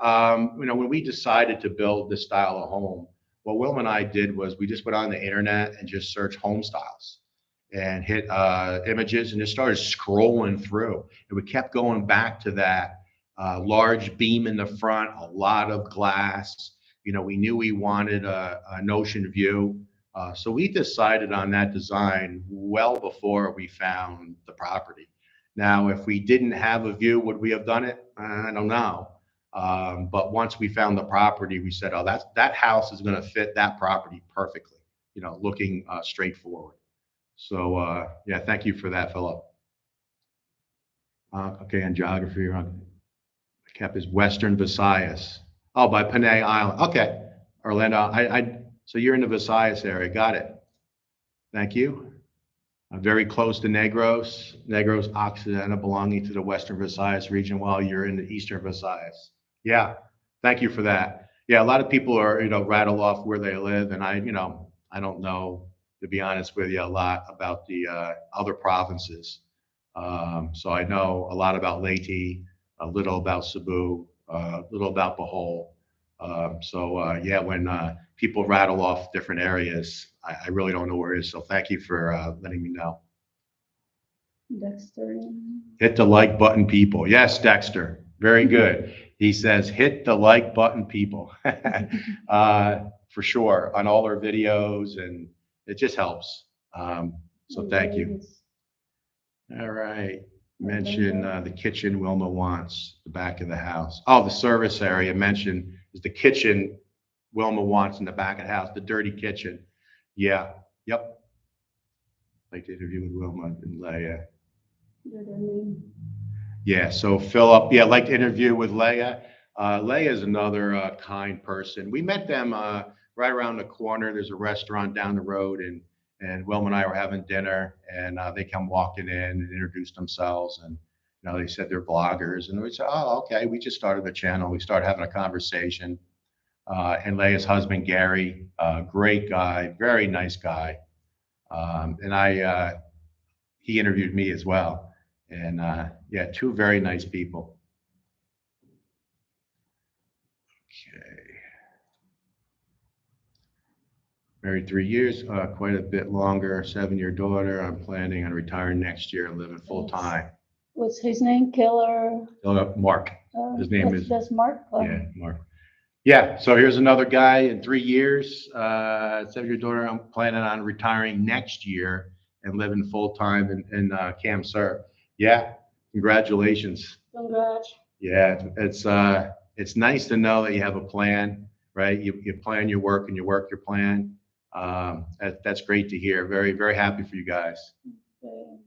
when we decided to build this style of home, what Will and I did was we just went on the internet and just searched home styles and hit images and just started scrolling through. And we kept going back to that large beam in the front, a lot of glass. We knew we wanted an ocean view. So we decided on that design well before we found the property. Now, if we didn't have a view, would we have done it? I don't know. But once we found the property, we said, oh, that house is going to fit that property perfectly, looking straight forward. So yeah, thank you for that, Philip. Okay, and geography. Cap is Western Visayas. Oh, by Panay Island. Okay. Orlando, so you're in the Visayas area. Got it. Thank you. Very close to Negros, Negros Occidental, belonging to the Western Visayas region, while you're in the Eastern Visayas. Yeah, thank you for that. Yeah, a lot of people are, rattle off where they live, and I don't know, to be honest with you, a lot about the other provinces. So I know a lot about Leyte, a little about Cebu, a little about Bohol. Yeah, when people rattle off different areas, I really don't know where it is. So thank you for letting me know. Dexter. Hit the like button, people. Yes, Dexter. Very good. He says, hit the like button, people. For sure, on all our videos, and it just helps. So thank you. All right. Mention the kitchen Wilma wants, the back of the house. Oh, the service area mentioned is the kitchen Wilma wants in the back of the house, the dirty kitchen. Yeah. Yep. Like to interview with Wilma and Leia. Yeah. So Philip, yeah, like to interview with Leia. Leia is another kind person. We met them right around the corner. There's a restaurant down the road, and Wilma and I were having dinner, and they come walking in and introduced themselves, and they said they're bloggers, and we said, oh, okay. We just started the channel. We started having a conversation, and Leia's husband Gary, great guy, very nice guy, and he interviewed me as well, and yeah, two very nice people. Okay. Married 3 years, quite a bit longer, 7-year daughter. I'm planning on retiring next year and living full time. What's his name? Killer? Mark. His name is. That's Mark? Yeah, Mark. Yeah, so here's another guy in 3 years, 7-year daughter. I'm planning on retiring next year and living full time in CamServe. Yeah, congratulations. Congrats. Yeah, it's nice to know that you have a plan, right? You plan your work and you work your plan. That's great to hear. Very, very happy for you guys. Okay.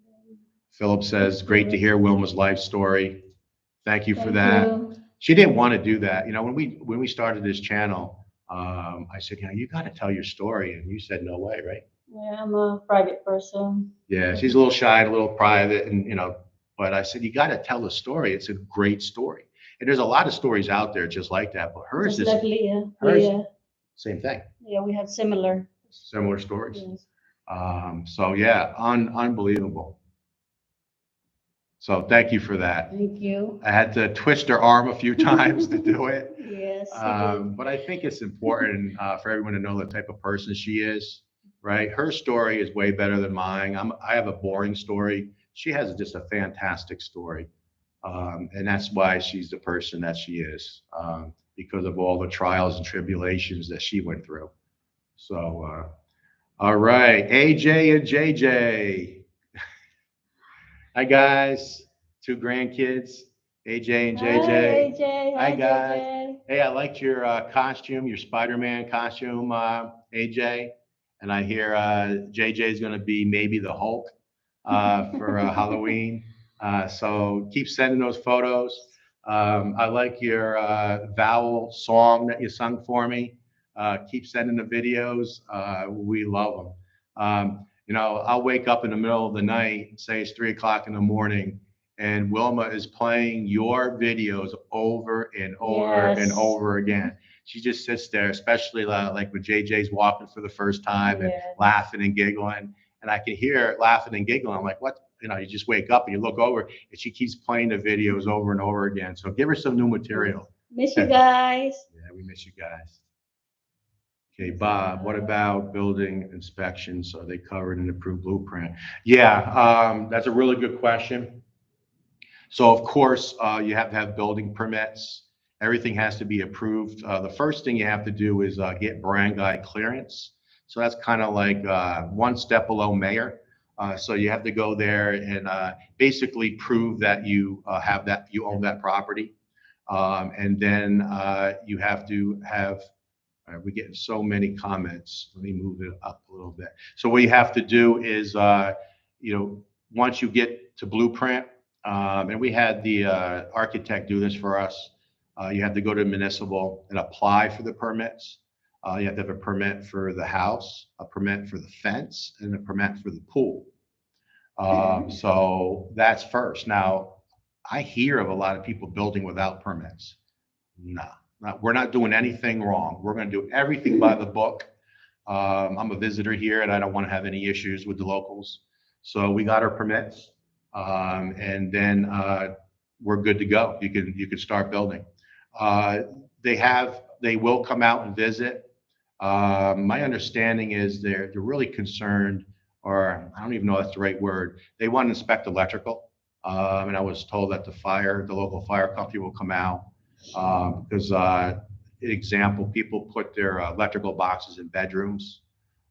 Philip says, great to hear Wilma's life story. Thank you for Thank that. you. She didn't want to do that. When we started this channel, I said, you got to tell your story. And you said, no way, right? Yeah, I'm a private person. Yeah, she's a little shy, a little private, and but I said, you got to tell the story. It's a great story. And there's a lot of stories out there just like that, but hers Just is like Leah. hers, Yeah. same thing, Yeah, we have similar. similar stories. Yes. So yeah, unbelievable. So thank you for that. Thank you. I had to twist her arm a few times to do it. Yes. But I think it's important for everyone to know the type of person she is, right? Her story is way better than mine. I have a boring story. She has just a fantastic story. And that's why she's the person that she is, because of all the trials and tribulations that she went through. So, all right, AJ and JJ. Hi, guys. Two grandkids, AJ and JJ. Hi, AJ. Hi, guys. JJ. Hey, I liked your costume, your Spider-Man costume, AJ. And I hear JJ is going to be maybe the Hulk for Halloween. So keep sending those photos. I like your vowel song that you sung for me. Keep sending the videos. We love them. I'll wake up in the middle of the night, say it's 3 o'clock in the morning, and Wilma is playing your videos over and over and over again. She just sits there, especially like when JJ's walking for the first time and laughing and giggling. And I can hear her laughing and giggling. I'm like, what? You just wake up and you look over and she keeps playing the videos over and over again. So give her some new material. Miss you guys. Yeah, we miss you guys. Okay, Bob, what about building inspections? Are they covered in approved blueprint? Yeah, that's a really good question. So of course, you have to have building permits. Everything has to be approved. The first thing you have to do is get barangay clearance. So that's kind of like one step below mayor. So you have to go there and basically prove that you own that property. And then you have to have, we're getting so many comments. Let me move it up a little bit. So what you have to do is, once you get to blueprint, and we had the architect do this for us. You have to go to municipal and apply for the permits. You have to have a permit for the house, a permit for the fence, and a permit for the pool. So that's first. Now, I hear of a lot of people building without permits. No, we're not doing anything wrong. We're going to do everything by the book. I'm a visitor here and I don't want to have any issues with the locals. So we got our permits, and then we're good to go. You can start building. They will come out and visit. My understanding is they're really concerned, or I don't even know if that's the right word. They want to inspect electrical. And I was told that the local fire company will come out, because example, people put their electrical boxes in bedrooms.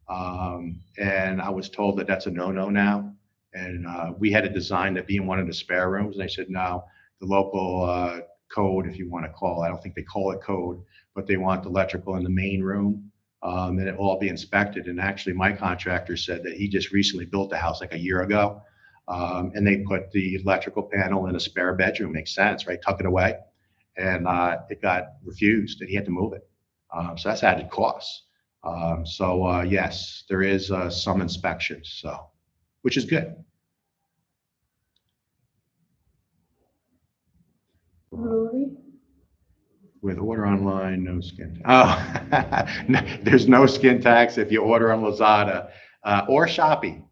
And I was told that that's a no-no now. And we had a design to be in one of the spare rooms. And they said, no, the local code, if you want to call it, I don't think they call it code, but they want the electrical in the main room. And it will all be inspected. And actually, my contractor said that he just recently built the house like a year ago. And they put the electrical panel in a spare bedroom. Makes sense, right? Tuck it away. And it got refused and he had to move it. So that's added costs. So yes, there is some inspections, so, which is good. Really? With order online, no skin. Oh, there's no skin tax if you order on Lazada or Shopee.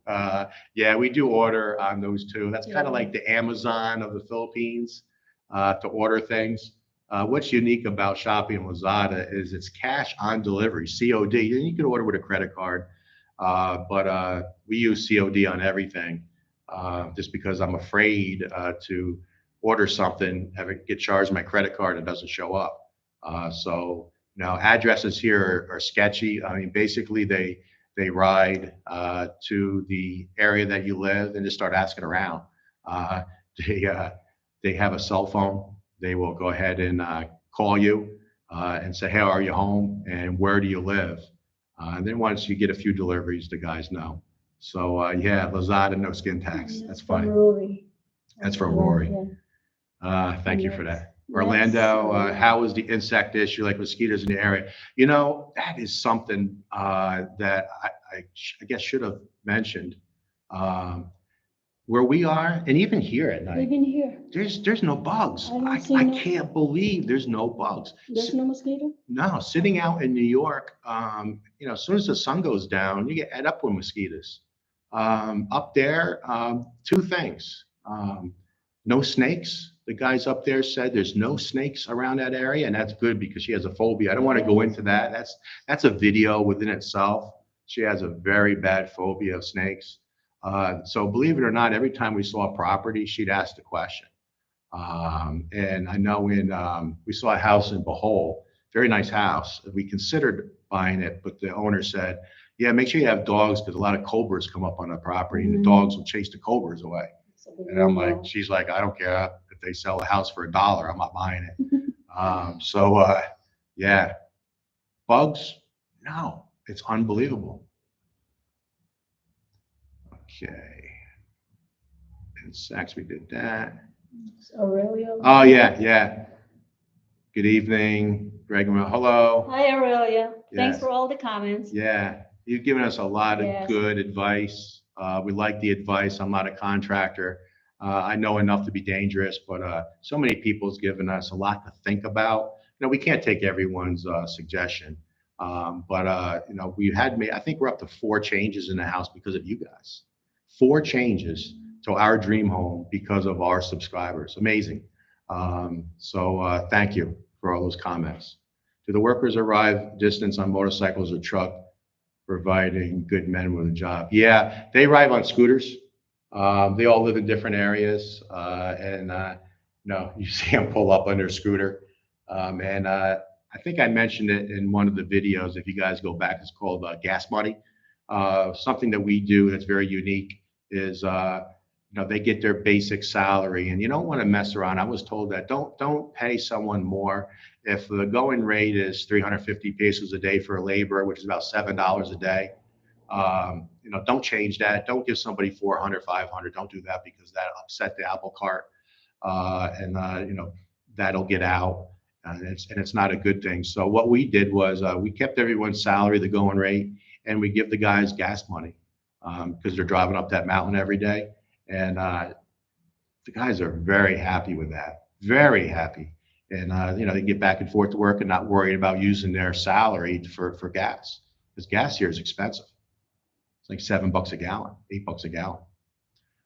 Yeah, we do order on those two. That's kind of like the Amazon of the Philippines, to order things. What's unique about Shopee and Lazada is it's cash on delivery, COD. And you can order with a credit card, but we use COD on everything, just because I'm afraid to order something, have it get charged my credit card and doesn't show up. So now addresses here are sketchy. I mean, basically they ride to the area that you live and just start asking around. They have a cell phone. They will go ahead and call you and say, hey, are you home? And where do you live? And then once you get a few deliveries, the guys know. So yeah, Lazada, no skin tax. That's funny. Rory. That's from Rory. Thank you for that. Orlando, how is the insect issue, like mosquitoes in the area? You know, that is something that I guess should have mentioned. Where we are, and even here at night, Even here, there's no bugs. I can't believe there's no bugs. there's no mosquito? No, sitting out in New York, as soon as the sun goes down, you get ate up with mosquitoes. Up there, two things. No snakes. The guys up there said there's no snakes around that area, and that's good because she has a phobia. I don't want to go into that. That's a video within itself. She has a very bad phobia of snakes. So believe it or not, every time we saw a property, she'd ask the question. And I know we saw a house in Bohol, very nice house. We considered buying it, but the owner said, yeah, make sure you have dogs because a lot of cobras come up on the property and the dogs will chase the cobras away. And I'm like, she's like, I don't care if they sell a house for $1, I'm not buying it. Yeah, bugs, no, it's unbelievable. Okay. Insects, we did that. Aurelio. Oh, yeah. Good evening, Greg. Hello. Hi, Aurelia. Thanks Yes. for all the comments. Yeah, you've given us a lot of Yes. good advice. We like the advice. I'm not a contractor. I know enough to be dangerous, but so many people's given us a lot to think about. We can't take everyone's suggestion, but we had made. I think we're up to 4 changes in the house because of you guys. 4 changes to our dream home because of our subscribers. Amazing. So thank you for all those comments. Do the workers arrive distance on motorcycles or truck, providing good men with a job? Yeah, they arrive on scooters. They all live in different areas, and no, you see them pull up on their scooter. And I think I mentioned it in one of the videos. If you guys go back, it's called gas money. Something that we do that's very unique is they get their basic salary, and you don't want to mess around. I was told that don't pay someone more if the going rate is 350 pesos a day for a laborer, which is about $7 a day. Don't change that. Don't give somebody 400, 500. Don't do that because that upset the apple cart, and that'll get out. and it's not a good thing. So what we did was we kept everyone's salary, the going rate, and we give the guys gas money because they're driving up that mountain every day. And the guys are very happy with that, very happy. And they get back and forth to work and not worrying about using their salary for gas because gas here is expensive. It's like $7 a gallon, $8 a gallon.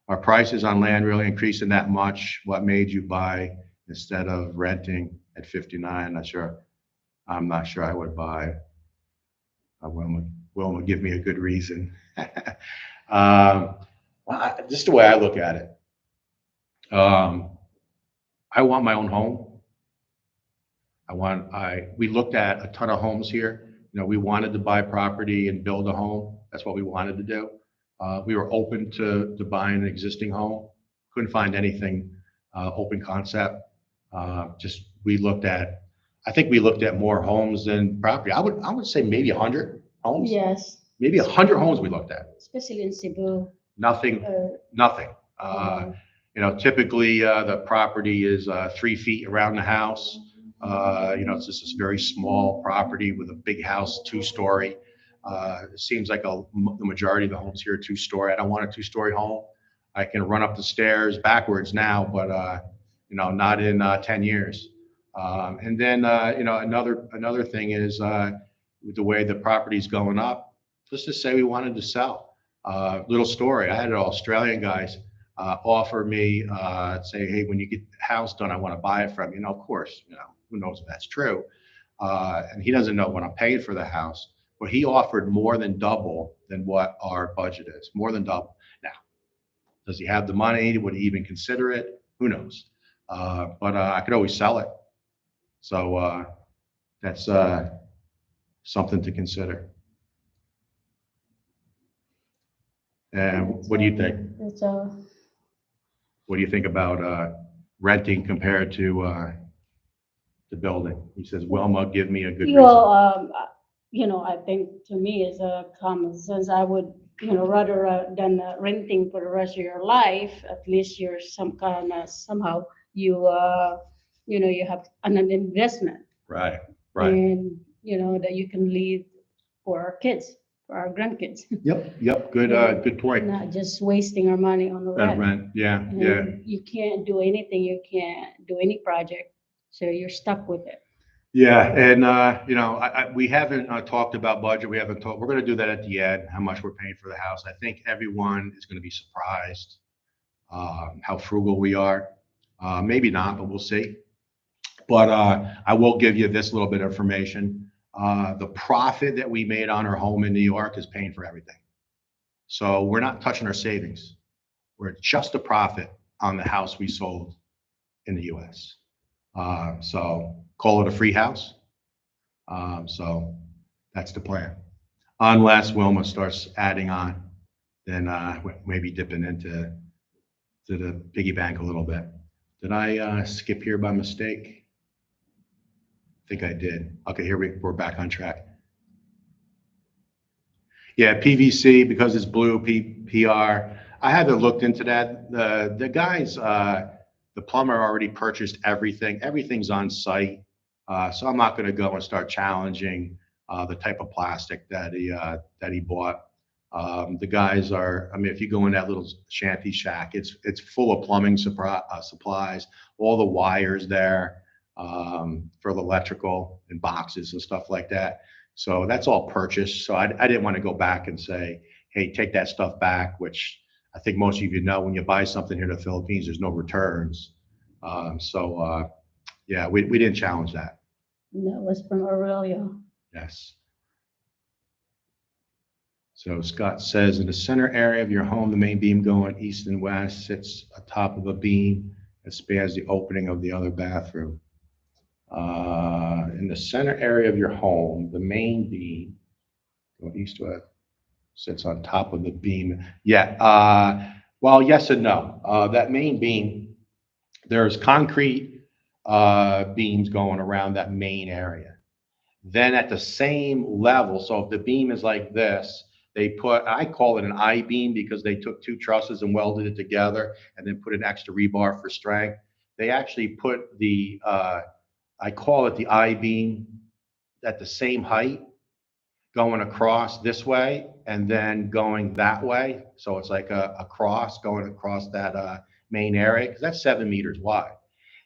Our prices on land really increasing that much. What made you buy instead of renting at 59? Not sure. I'm not sure I would buy. Wilma, give me a good reason. Just the way I look at it. I want my own home. We looked at a ton of homes here. We wanted to buy property and build a home. That's what we wanted to do. We were open to buying an existing home. Couldn't find anything open concept. I think we looked at more homes than property. I would say maybe 100 homes. Yes, Maybe 100 homes we looked at. especially in Cebu. Nothing, Uh, nothing. uh, Typically the property is 3 feet around the house. It's just this very small property with a big house, 2-story. It seems like the majority of the homes here are 2-story. I don't want a 2-story home. I can run up the stairs backwards now, but not in 10 years. And then another thing is with the way the property's going up. Let's just say we wanted to sell. Little story. I had Australian guys offer me say, hey, when you get the house done, I want to buy it from you. Of course, who knows if that's true. And he doesn't know what I'm paying for the house, but he offered more than double than what our budget is, more than double. Now, does he have the money? Would he even consider it? Who knows? But I could always sell it. So that's something to consider. And what do you think? It's What do you think about renting compared to the building? He says, Wilma, give me a good reason. well, I think to me it's a common sense. I would, rather than renting for the rest of your life. At least you're somehow you have an investment, Right, right. and that you can leave for our kids, for our grandkids, Yep. Good, Yeah. good point. not just wasting our money on the rent. Rent, yeah, And yeah. you can't do anything. You can't do any project, so you're stuck with it. Yeah, and we haven't talked about budget. We haven't talked. We're going to do that at the end. How much we're paying for the house. I think everyone is going to be surprised how frugal we are. Maybe not, but we'll see. But I will give you this little bit of information. The profit that we made on our home in New York is paying for everything. So we're not touching our savings. We're just a profit on the house we sold in the U.S. So call it a free house. So that's the plan. Unless Wilma starts adding on, then maybe dipping into the piggy bank a little bit. Did I skip here by mistake? I think I did. Okay, we're back on track. Yeah, PVC because it's blue, PR. I haven't looked into that. The guys, the plumber already purchased everything. Everything's on site. So I'm not going to go and start challenging the type of plastic that he bought. The guys are. I mean, if you go in that little shanty shack, it's full of plumbing supplies. All the wires there for the electrical and boxes and stuff like that. So that's all purchased. So I didn't want to go back and say, hey, take that stuff back, which I think most of you know when you buy something here in the Philippines, there's no returns. Yeah, we didn't challenge that. And that was from Aurelio. Yes. So Scott says, in the center area of your home, the main beam going east and west sits atop of a beam that spans the opening of the other bathroom. In the center area of your home, the main beam going east to west sits on top of the beam. Yeah. Well, yes and no. That main beam, there's concrete beams going around that main area. Then at the same level, so if the beam is like this, I call it an I-beam because they took 2 trusses and welded it together and then put an extra rebar for strength. They actually put the I call it the I-beam, at the same height, going across this way and then going that way. So it's like a cross going across that main area, because that's 7 meters wide.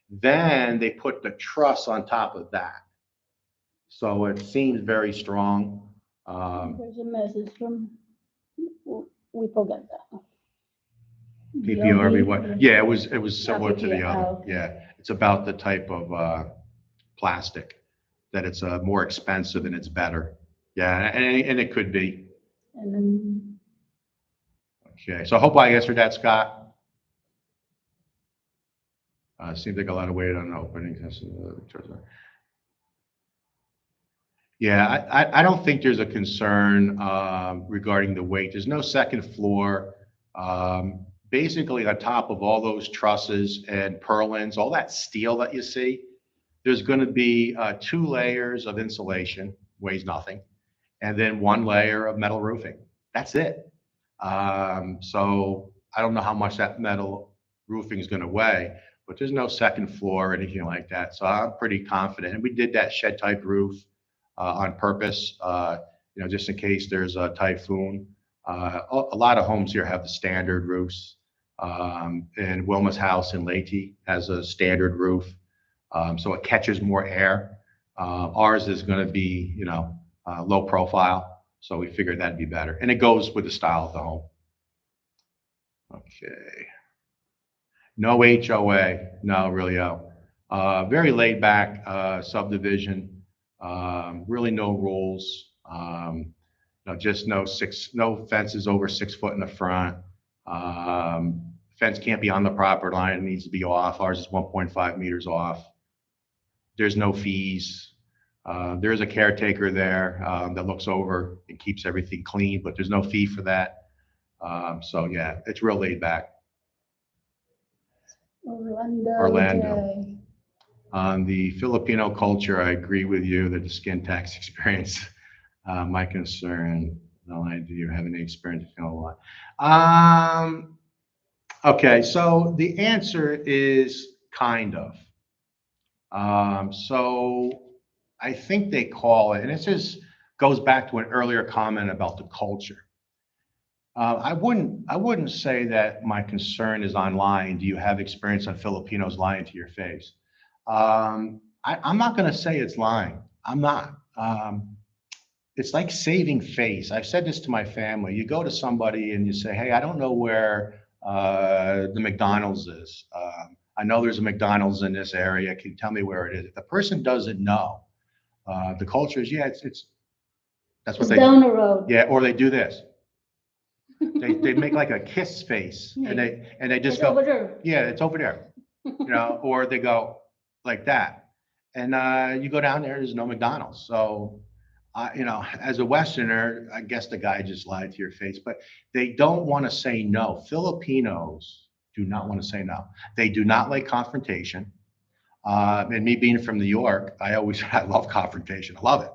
Then they put the truss on top of that. So it seems very strong. There's a message from, we forgot that. PPRB, what? Yeah, it was similar to the PPR, other. okay. Yeah, it's about the type of plastic, that it's more expensive and it's better. Yeah, and it could be. And then, Okay, so I hope I answered that, Scott. Seems like a lot of weight on openings. Yeah, I don't think there's a concern regarding the weight. There's no second floor. Basically, on top of all those trusses and purlins, all that steel that you see, there's going to be 2 layers of insulation, weighs nothing, and then 1 layer of metal roofing. That's it. So I don't know how much that metal roofing is going to weigh, but there's no second floor or anything like that. So I'm pretty confident. And we did that shed type roof on purpose, just in case there's a typhoon. A lot of homes here have the standard roofs. And Wilma's house in Leyte has a standard roof, so it catches more air. Ours is going to be, low profile, so we figured that'd be better, and it goes with the style of the home. Okay. No HOA, no, really, very laid back subdivision. Really no rules. Just no fences over 6 foot in the front. Fence can't be on the property line, it needs to be off. Ours is 1.5 meters off. There's no fees. There's a caretaker there that looks over and keeps everything clean, but there's no fee for that. So yeah, it's real laid back. Orlando. J. On the Filipino culture, I agree with you that the skin tax experience, my concern. No, do you have any experience? A lot. Okay, so the answer is kind of. So I think they call it, and it just goes back to an earlier comment about the culture. I wouldn't say that my concern is on lying. Do you have experience on Filipinos lying to your face? I'm not going to say it's lying. I'm not. It's like saving face. I've said this to my family. You go to somebody and you say, "Hey, I don't know where the McDonald's is. I know there's a McDonald's in this area. Can you tell me where it is?" If the person doesn't know, the culture is, yeah, it's that's what It's they down the road. Yeah, or they do this. They make like a kiss face, and they just It's go, over there. yeah, it's over there, or they go like that, and you go down there, there's no McDonald's. So, as a Westerner, I guess the guy just lied to your face, but they don't want to say no. Filipinos do not want to say no. They do not like confrontation. And me being from New York, I love confrontation. I love it.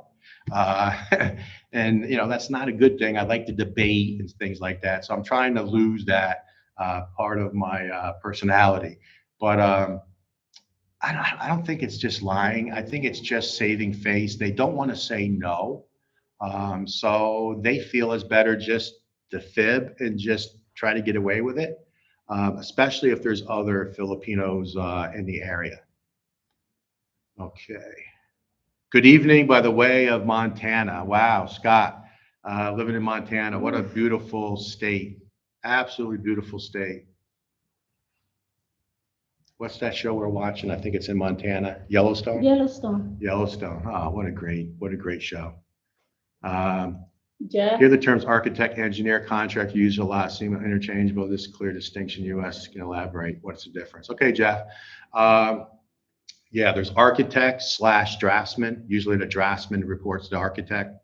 And that's not a good thing. I like to debate and things like that. So I'm trying to lose that part of my personality. But I don't think it's just lying. I think it's just saving face. They don't want to say no. So they feel it's better just to fib and just try to get away with it, especially if there's other Filipinos in the area. Okay. Good evening, by the way of Montana. Wow, Scott, living in Montana. What a beautiful state. Absolutely beautiful state. What's that show we're watching? I think it's in Montana. Yellowstone? Yellowstone. Yellowstone. Oh, what a great show. Jeff? Here the terms architect, engineer, contractor used a lot, seem interchangeable. This clear distinction. U.S. can elaborate. What's the difference? Okay, Jeff. Yeah, there's architect / draftsman. Usually the draftsman reports to the architect,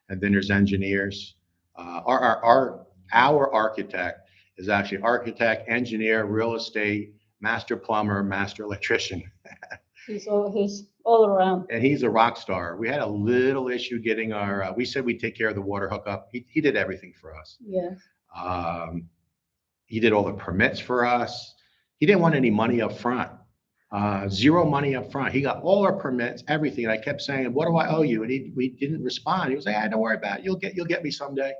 and then there's engineers. Our architect is actually architect, engineer, real estate, master plumber, master electrician. He's all around. And he's a rock star. We had a little issue getting we said we'd take care of the water hookup. He did everything for us. Yes. He did all the permits for us. He didn't want any money up front. Zero money up front. He got all our permits, everything. And I kept saying, "What do I owe you?" And we didn't respond. He was like, "Don't worry about it. You'll get me someday."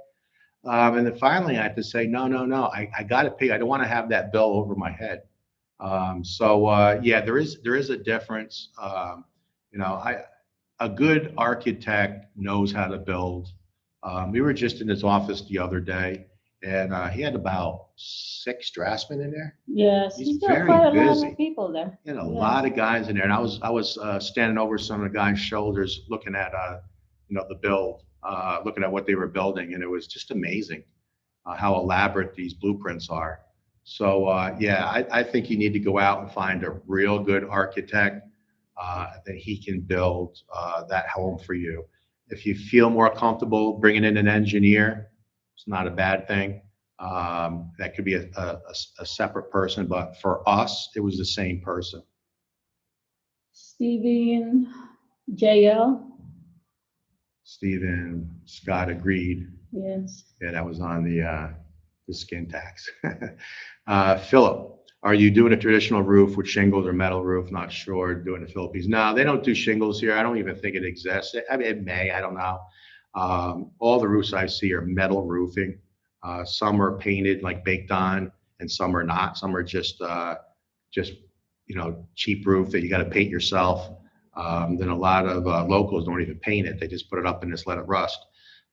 And then finally, I had to say, "No, no, no. I got to pay. I don't want to have that bill over my head." Yeah, there is a difference. You know, a good architect knows how to build. We were just in his office the other day, and he had about 6 draftsmen in there. Yes, He's he's got very quite a lot busy. of people there. You know, a Yes. lot of guys in there, and I was standing over some of the guys' shoulders, looking at the build, looking at what they were building, and it was just amazing how elaborate these blueprints are. So yeah, I think you need to go out and find a real good architect that he can build that home for you. If you feel more comfortable bringing in an engineer, it's not a bad thing. That could be a separate person, but for us, it was the same person. Steven JL. Stephen Scott agreed. Yes. Yeah, that was on the skin tax. Philip, are you doing a traditional roof with shingles or metal roof? Not sure. Doing the Philippines. No, they don't do shingles here. I don't even think it exists. I mean, it may. I don't know. All the roofs I see are metal roofing. Some are painted like baked on, and some are not. Some are just cheap roof that you got to paint yourself. Then a lot of locals don't even paint it. They just put it up and just let it rust.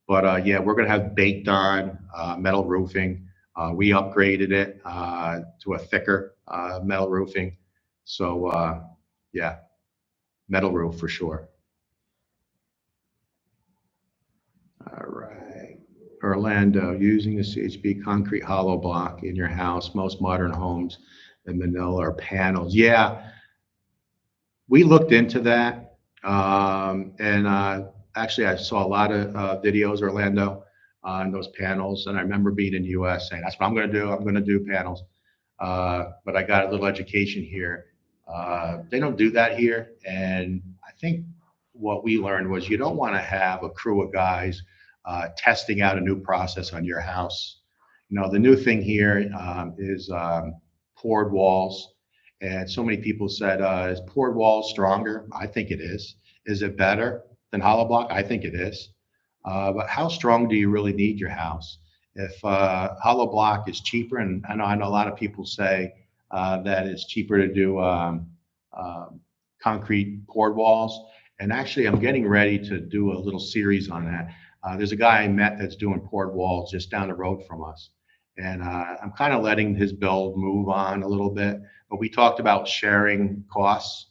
But yeah, we're going to have baked on metal roofing. We upgraded it to a thicker metal roofing. So yeah, metal roof for sure. All right. Orlando, using the CHP concrete hollow block in your house, most modern homes in Manila are panels. Yeah, we looked into that. And actually, I saw a lot of videos, Orlando, on those panels. And I remember being in the US saying, that's what I'm going to do. I'm going to do panels. But I got a little education here. They don't do that here. And I think what we learned was you don't want to have a crew of guys testing out a new process on your house. You know, the new thing here is poured walls. And so many people said, is poured walls stronger? I think it is. Is it better than hollow block? I think it is. But how strong do you really need your house? If hollow block is cheaper, and I know a lot of people say that it's cheaper to do concrete poured walls. And actually, I'm getting ready to do a little series on that. There's a guy I met that's doing poured walls just down the road from us. And I'm kind of letting his build move on a little bit. But we talked about sharing costs.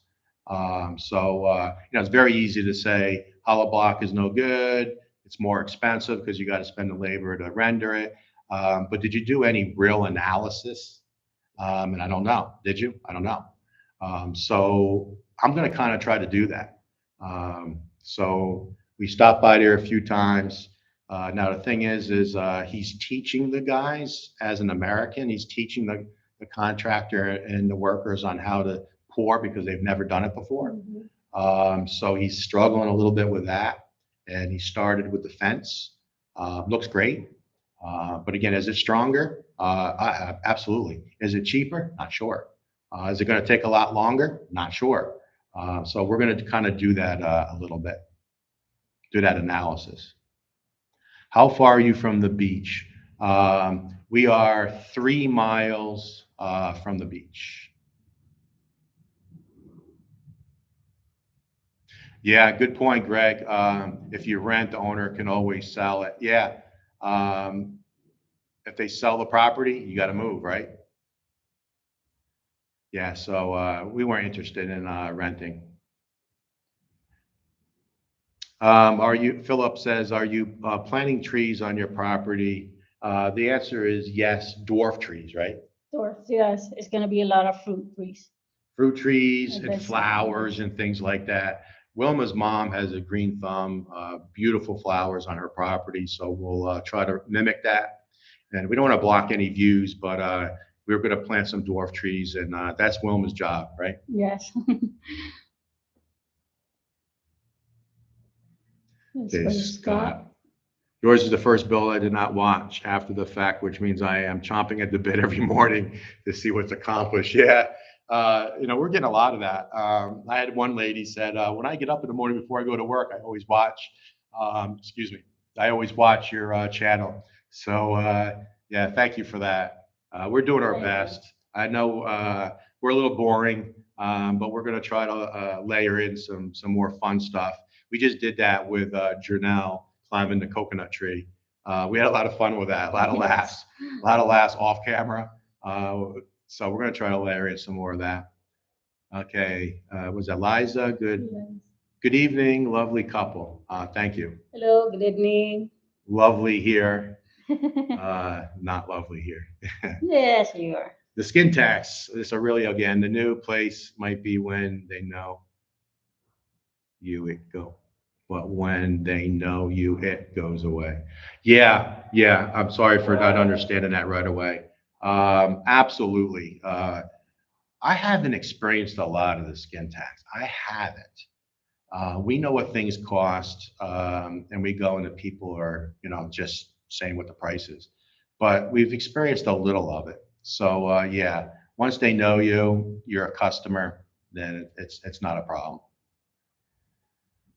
It's very easy to say hollow block is no good. It's more expensive because you got to spend the labor to render it. But did you do any real analysis? And I don't know. Did you? I don't know. So I'm going to kind of try to do that. So we stopped by there a few times. Now the thing is he's teaching the guys as an American. He's teaching the contractor and the workers on how to pour because they've never done it before. So he's struggling a little bit with that. And he started with the fence. Looks great. But again, is it stronger? Absolutely. Is it cheaper? Not sure. Is it going to take a lot longer? Not sure. So we're going to kind of do that a little bit, do that analysis. How far are you from the beach? We are 3 miles from the beach. Yeah, good point, Greg. If you rent, the owner can always sell it. Yeah. If they sell the property, you got to move, right? Yeah, so we weren't interested in renting. Philip says, are you planting trees on your property? The answer is yes, dwarf trees, right? Dwarfs, yes. It's going to be a lot of fruit trees. Fruit trees And and that's- flowers and things like that. Wilma's mom has a green thumb, beautiful flowers on her property, so we'll try to mimic that. And we don't want to block any views, but we're going to plant some dwarf trees, and that's Wilma's job, right? Yes. That's Okay, for Scott. Yours is the first bill I did not watch after the fact, which means I am chomping at the bit every morning to see what's accomplished. Yeah, We're getting a lot of that. I had one lady said, when I get up in the morning before I go to work, I always watch, excuse me, I always watch your channel. So, yeah, thank you for that. We're doing our Thank you. best. I know we're a little boring, but we're going to try to layer in some more fun stuff. We just did that with Janelle climbing the coconut tree. We had a lot of fun with that, a lot of laughs, a lot of laughs off camera. Uh, so we're going to try to layer in some more of that. Okay, was that Liza? Good. Yes. Good evening, lovely couple. Thank you. Hello, good evening. Lovely here. Not lovely here. Yes, you are. The skin tax. This Aurelio again. The new place might be when they know you it go, but when they know you it goes away. Yeah, yeah. I'm sorry for not understanding that right away. Absolutely. I haven't experienced a lot of the skin tax. I haven't. We know what things cost, and we go and the people are, just saying what the price is. But we've experienced a little of it. So yeah, once they know you, you're a customer, then it's not a problem.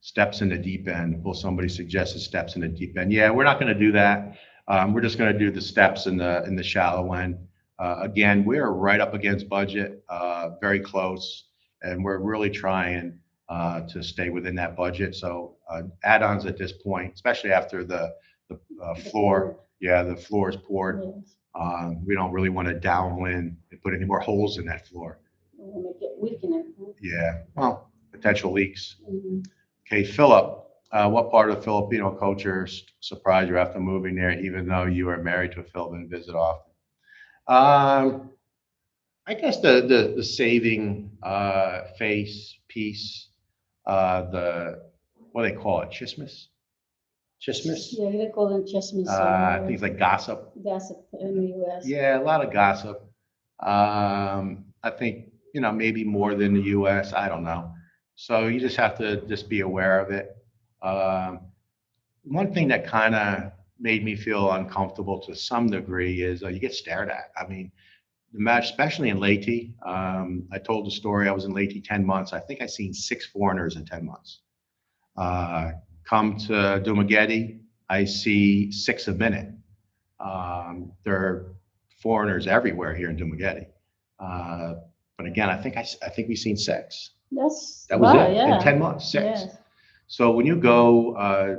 Steps in the deep end. Will somebody suggested steps in the deep end? Yeah, we're not going to do that. We're just going to do the steps in the shallow end. Again, we're right up against budget, very close, and we're really trying to stay within that budget. So add-ons at this point, especially after the floor, yeah, the floor is poured. Yes. We don't really want to downwind and put any more holes in that floor. We'll make it weaken it. Yeah, well, potential leaks. Mhm. Okay, Philip, what part of Filipino culture surprised you after moving there, even though you are married to a Philippine and visit often? Um, I guess the saving face piece, the what do they call it, chismis, chismis, Yeah, they call them chessmen, things like gossip. gossip in the US. Yeah, a lot of gossip. I think, maybe more than the US. I don't know. So you just have to just be aware of it. Um, One thing that kind of made me feel uncomfortable to some degree is you get stared at. I mean, the match, especially in Leyte. I told the story. I was in Leyte 10 months. I think I seen 6 foreigners in 10 months. Uh, Come to Dumaguete, I see 6 a minute. There are foreigners everywhere here in Dumaguete. Uh, but again, I think we've seen six. That's That was wow, it in yeah. 10 months, six. Yes. So when you go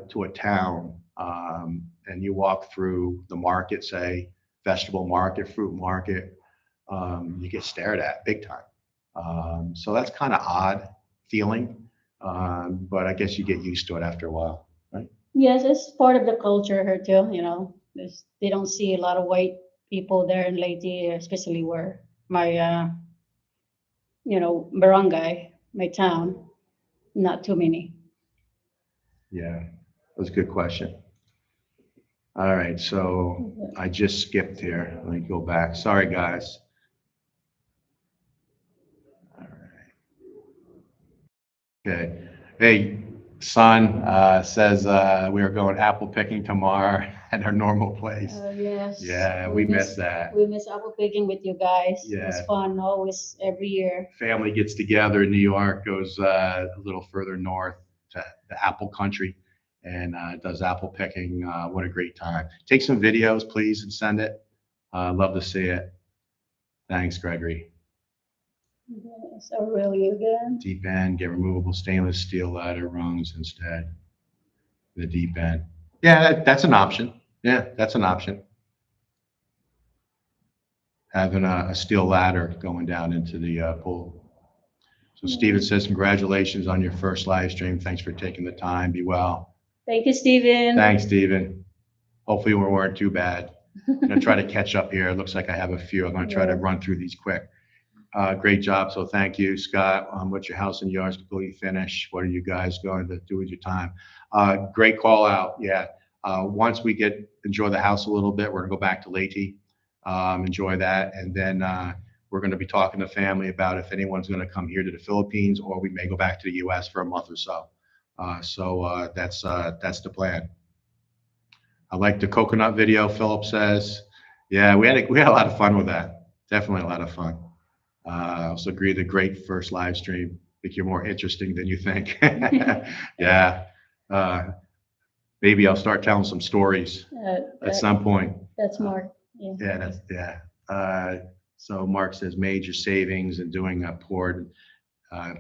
to a town and you walk through the market, say vegetable market, fruit market, you get stared at big time. So that's kind of odd feeling, but I guess you get used to it after a while, right? Yes, it's part of the culture here too, you know. They don't see a lot of white people there in Leyte, especially where my barangay, my town, not too many. Yeah, that was a good question. All right, so I just skipped here. Let me go back. Sorry, guys. All right. Okay. Hey, son says we are going apple picking tomorrow at our normal place. Yes. Yeah, we miss that. We miss apple picking with you guys. It's Yeah. fun always every year. Family gets together in New York, goes a little further north to the apple country and does apple picking. What a great time. Take some videos, please, and send it. Love to see it. Thanks, Gregory. Yes, Aurelio again. Deep end, get removable stainless steel ladder rungs instead. The deep end. Yeah, that's an option. Yeah, that's an option. Having a steel ladder going down into the pool. So Steven says, congratulations on your first live stream. Thanks for taking the time. Be well. Thank you, Steven. Thanks, Steven. Hopefully we weren't too bad. I'm gonna try to catch up here. It looks like I have a few. I'm gonna try to run through these quick. Great job. So thank you, Scott. What's your house and yards completely finished? What are you guys going to do with your time? Great call out. Yeah. Once we enjoy the house a little bit, we're gonna go back to Leyte, enjoy that, and then we're going to be talking to family about if anyone's going to come here to the Philippines, or we may go back to the U.S. for a month or so. That's the plan. I like the coconut video. Philip says, yeah, we had a lot of fun with that. Definitely a lot of fun. I also agree the great first live stream. I think you're more interesting than you think. Yeah. Uh, Maybe I'll start telling some stories at some point. That's Mark. Yeah. Yeah, yeah. So Mark says major savings and doing a poured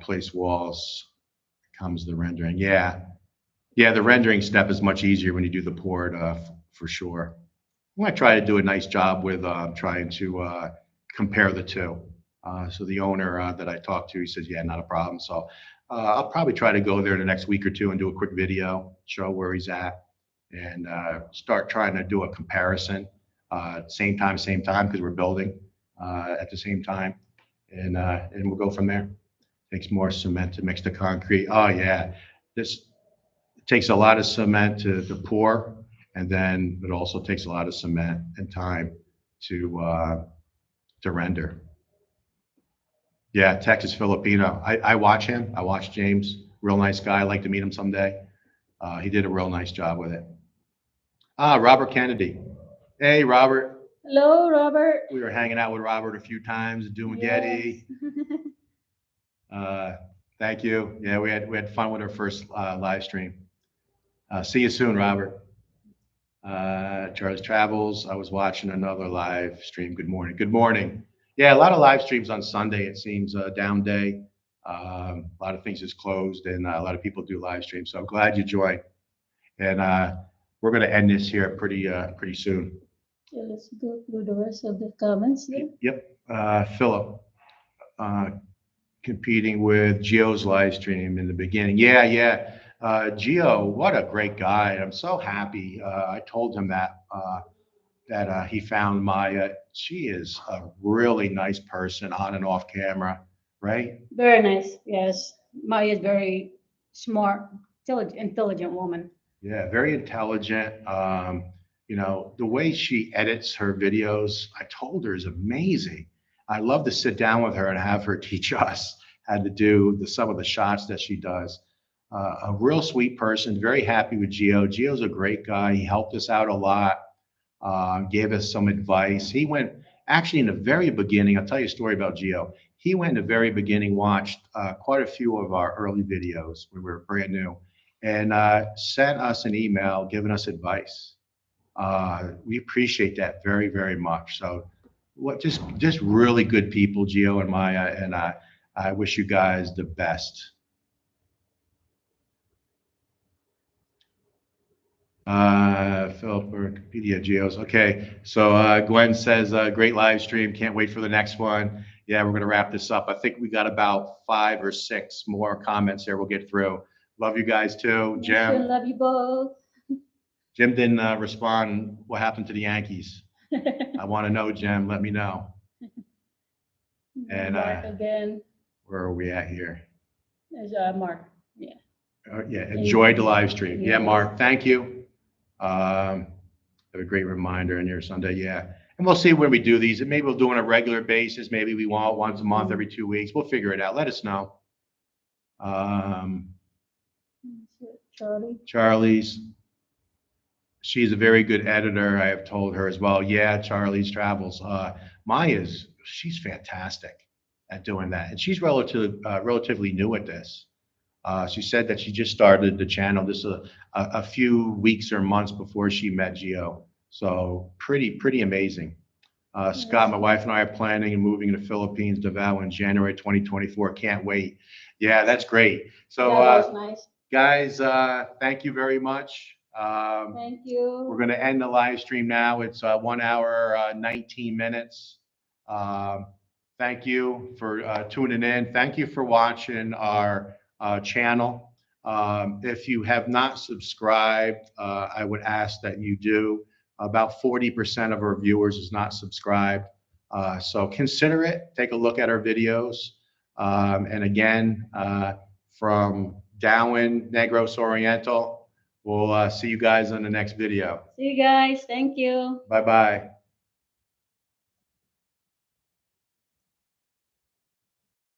place walls comes the rendering. Yeah. Yeah, the rendering step is much easier when you do the poured for sure. I'm gonna try to do a nice job with trying to compare the two. So the owner that I talked to, he says, yeah, not a problem. So I'll probably try to go there in the next week or two and do a quick video, show where he's at, and start trying to do a comparison. Same time, because we're building at the same time, and we'll go from there. Takes more cement to mix the concrete. Oh yeah, this takes a lot of cement to pour, and then it also takes a lot of cement and time to render. Yeah, Texas Filipino. I watch him. I watch James. Real nice guy. I'd like to meet him someday. He did a real nice job with it. Robert Kennedy. Hey, Robert. Hello, Robert. We were hanging out with Robert a few times, doing Getty. Thank you. Yeah, we had fun with our first live stream. See you soon, Robert. Charles Travels. I was watching another live stream. Good morning. Good morning. Yeah, a lot of live streams on Sunday. It seems a down day. A lot of things is closed, and a lot of people do live streams. So I'm glad you joined. And we're going to end this here pretty soon. Yeah, let's go through the rest of the comments here. Yep. Philip. Competing with Gio's live stream in the beginning. Yeah. Gio, what a great guy. I'm so happy. I told him that he found Maya. She is a really nice person on and off camera, right? Very nice. Yes. Maya is very smart, intelligent woman. Yeah, very intelligent. The way she edits her videos, I told her, is amazing. I love to sit down with her and have her teach us how to do some of the shots that she does. A real sweet person, very happy with Gio. Gio's a great guy. He helped us out a lot, gave us some advice. He went, actually in the very beginning, I'll tell you a story about Gio. He went in the very beginning, watched quite a few of our early videos when we were brand new, and sent us an email giving us advice. We appreciate that very, very much. So just really good people, Gio and Maya, and I wish you guys the best. Philip or Wikipedia Geos. Okay, so Gwen says great live stream. Can't wait for the next one. Yeah, we're gonna wrap this up. I think we got about 5 or 6 more comments here. We'll get through. Love you guys too, Jim. Love you both. Jim didn't respond. What happened to the Yankees? I want to know, Jim. Let me know. And Mark again. Where are we at here? There's Mark. Yeah. Yeah. Enjoyed the live stream. Yeah, Mark. Thank you. Have a great reminder on your Sunday. Yeah. And we'll see when we do these. And maybe we'll do on a regular basis. Maybe we want once a month, every 2 weeks. We'll figure it out. Let us know. Charlie's. She's a very good editor. I have told her as well. Yeah, Charlie's Travels. She's fantastic at doing that. And she's relatively new at this. She said that she just started the channel just a few weeks or months before she met Gio. So pretty amazing. Scott, my wife and I are planning and moving to the Philippines, Davao in January 2024. Can't wait. Yeah, that's great. So that was nice. Guys, thank you very much. Thank you. We're going to end the live stream now. It's 1 hour, 19 minutes. Thank you for tuning in. Thank you for watching our channel. If you have not subscribed, I would ask that you do. About 40% of our viewers is not subscribed. So consider it. Take a look at our videos. And again, from Darwin, Negros Oriental, we'll see you guys on the next video. See you guys. Thank you. Bye-bye.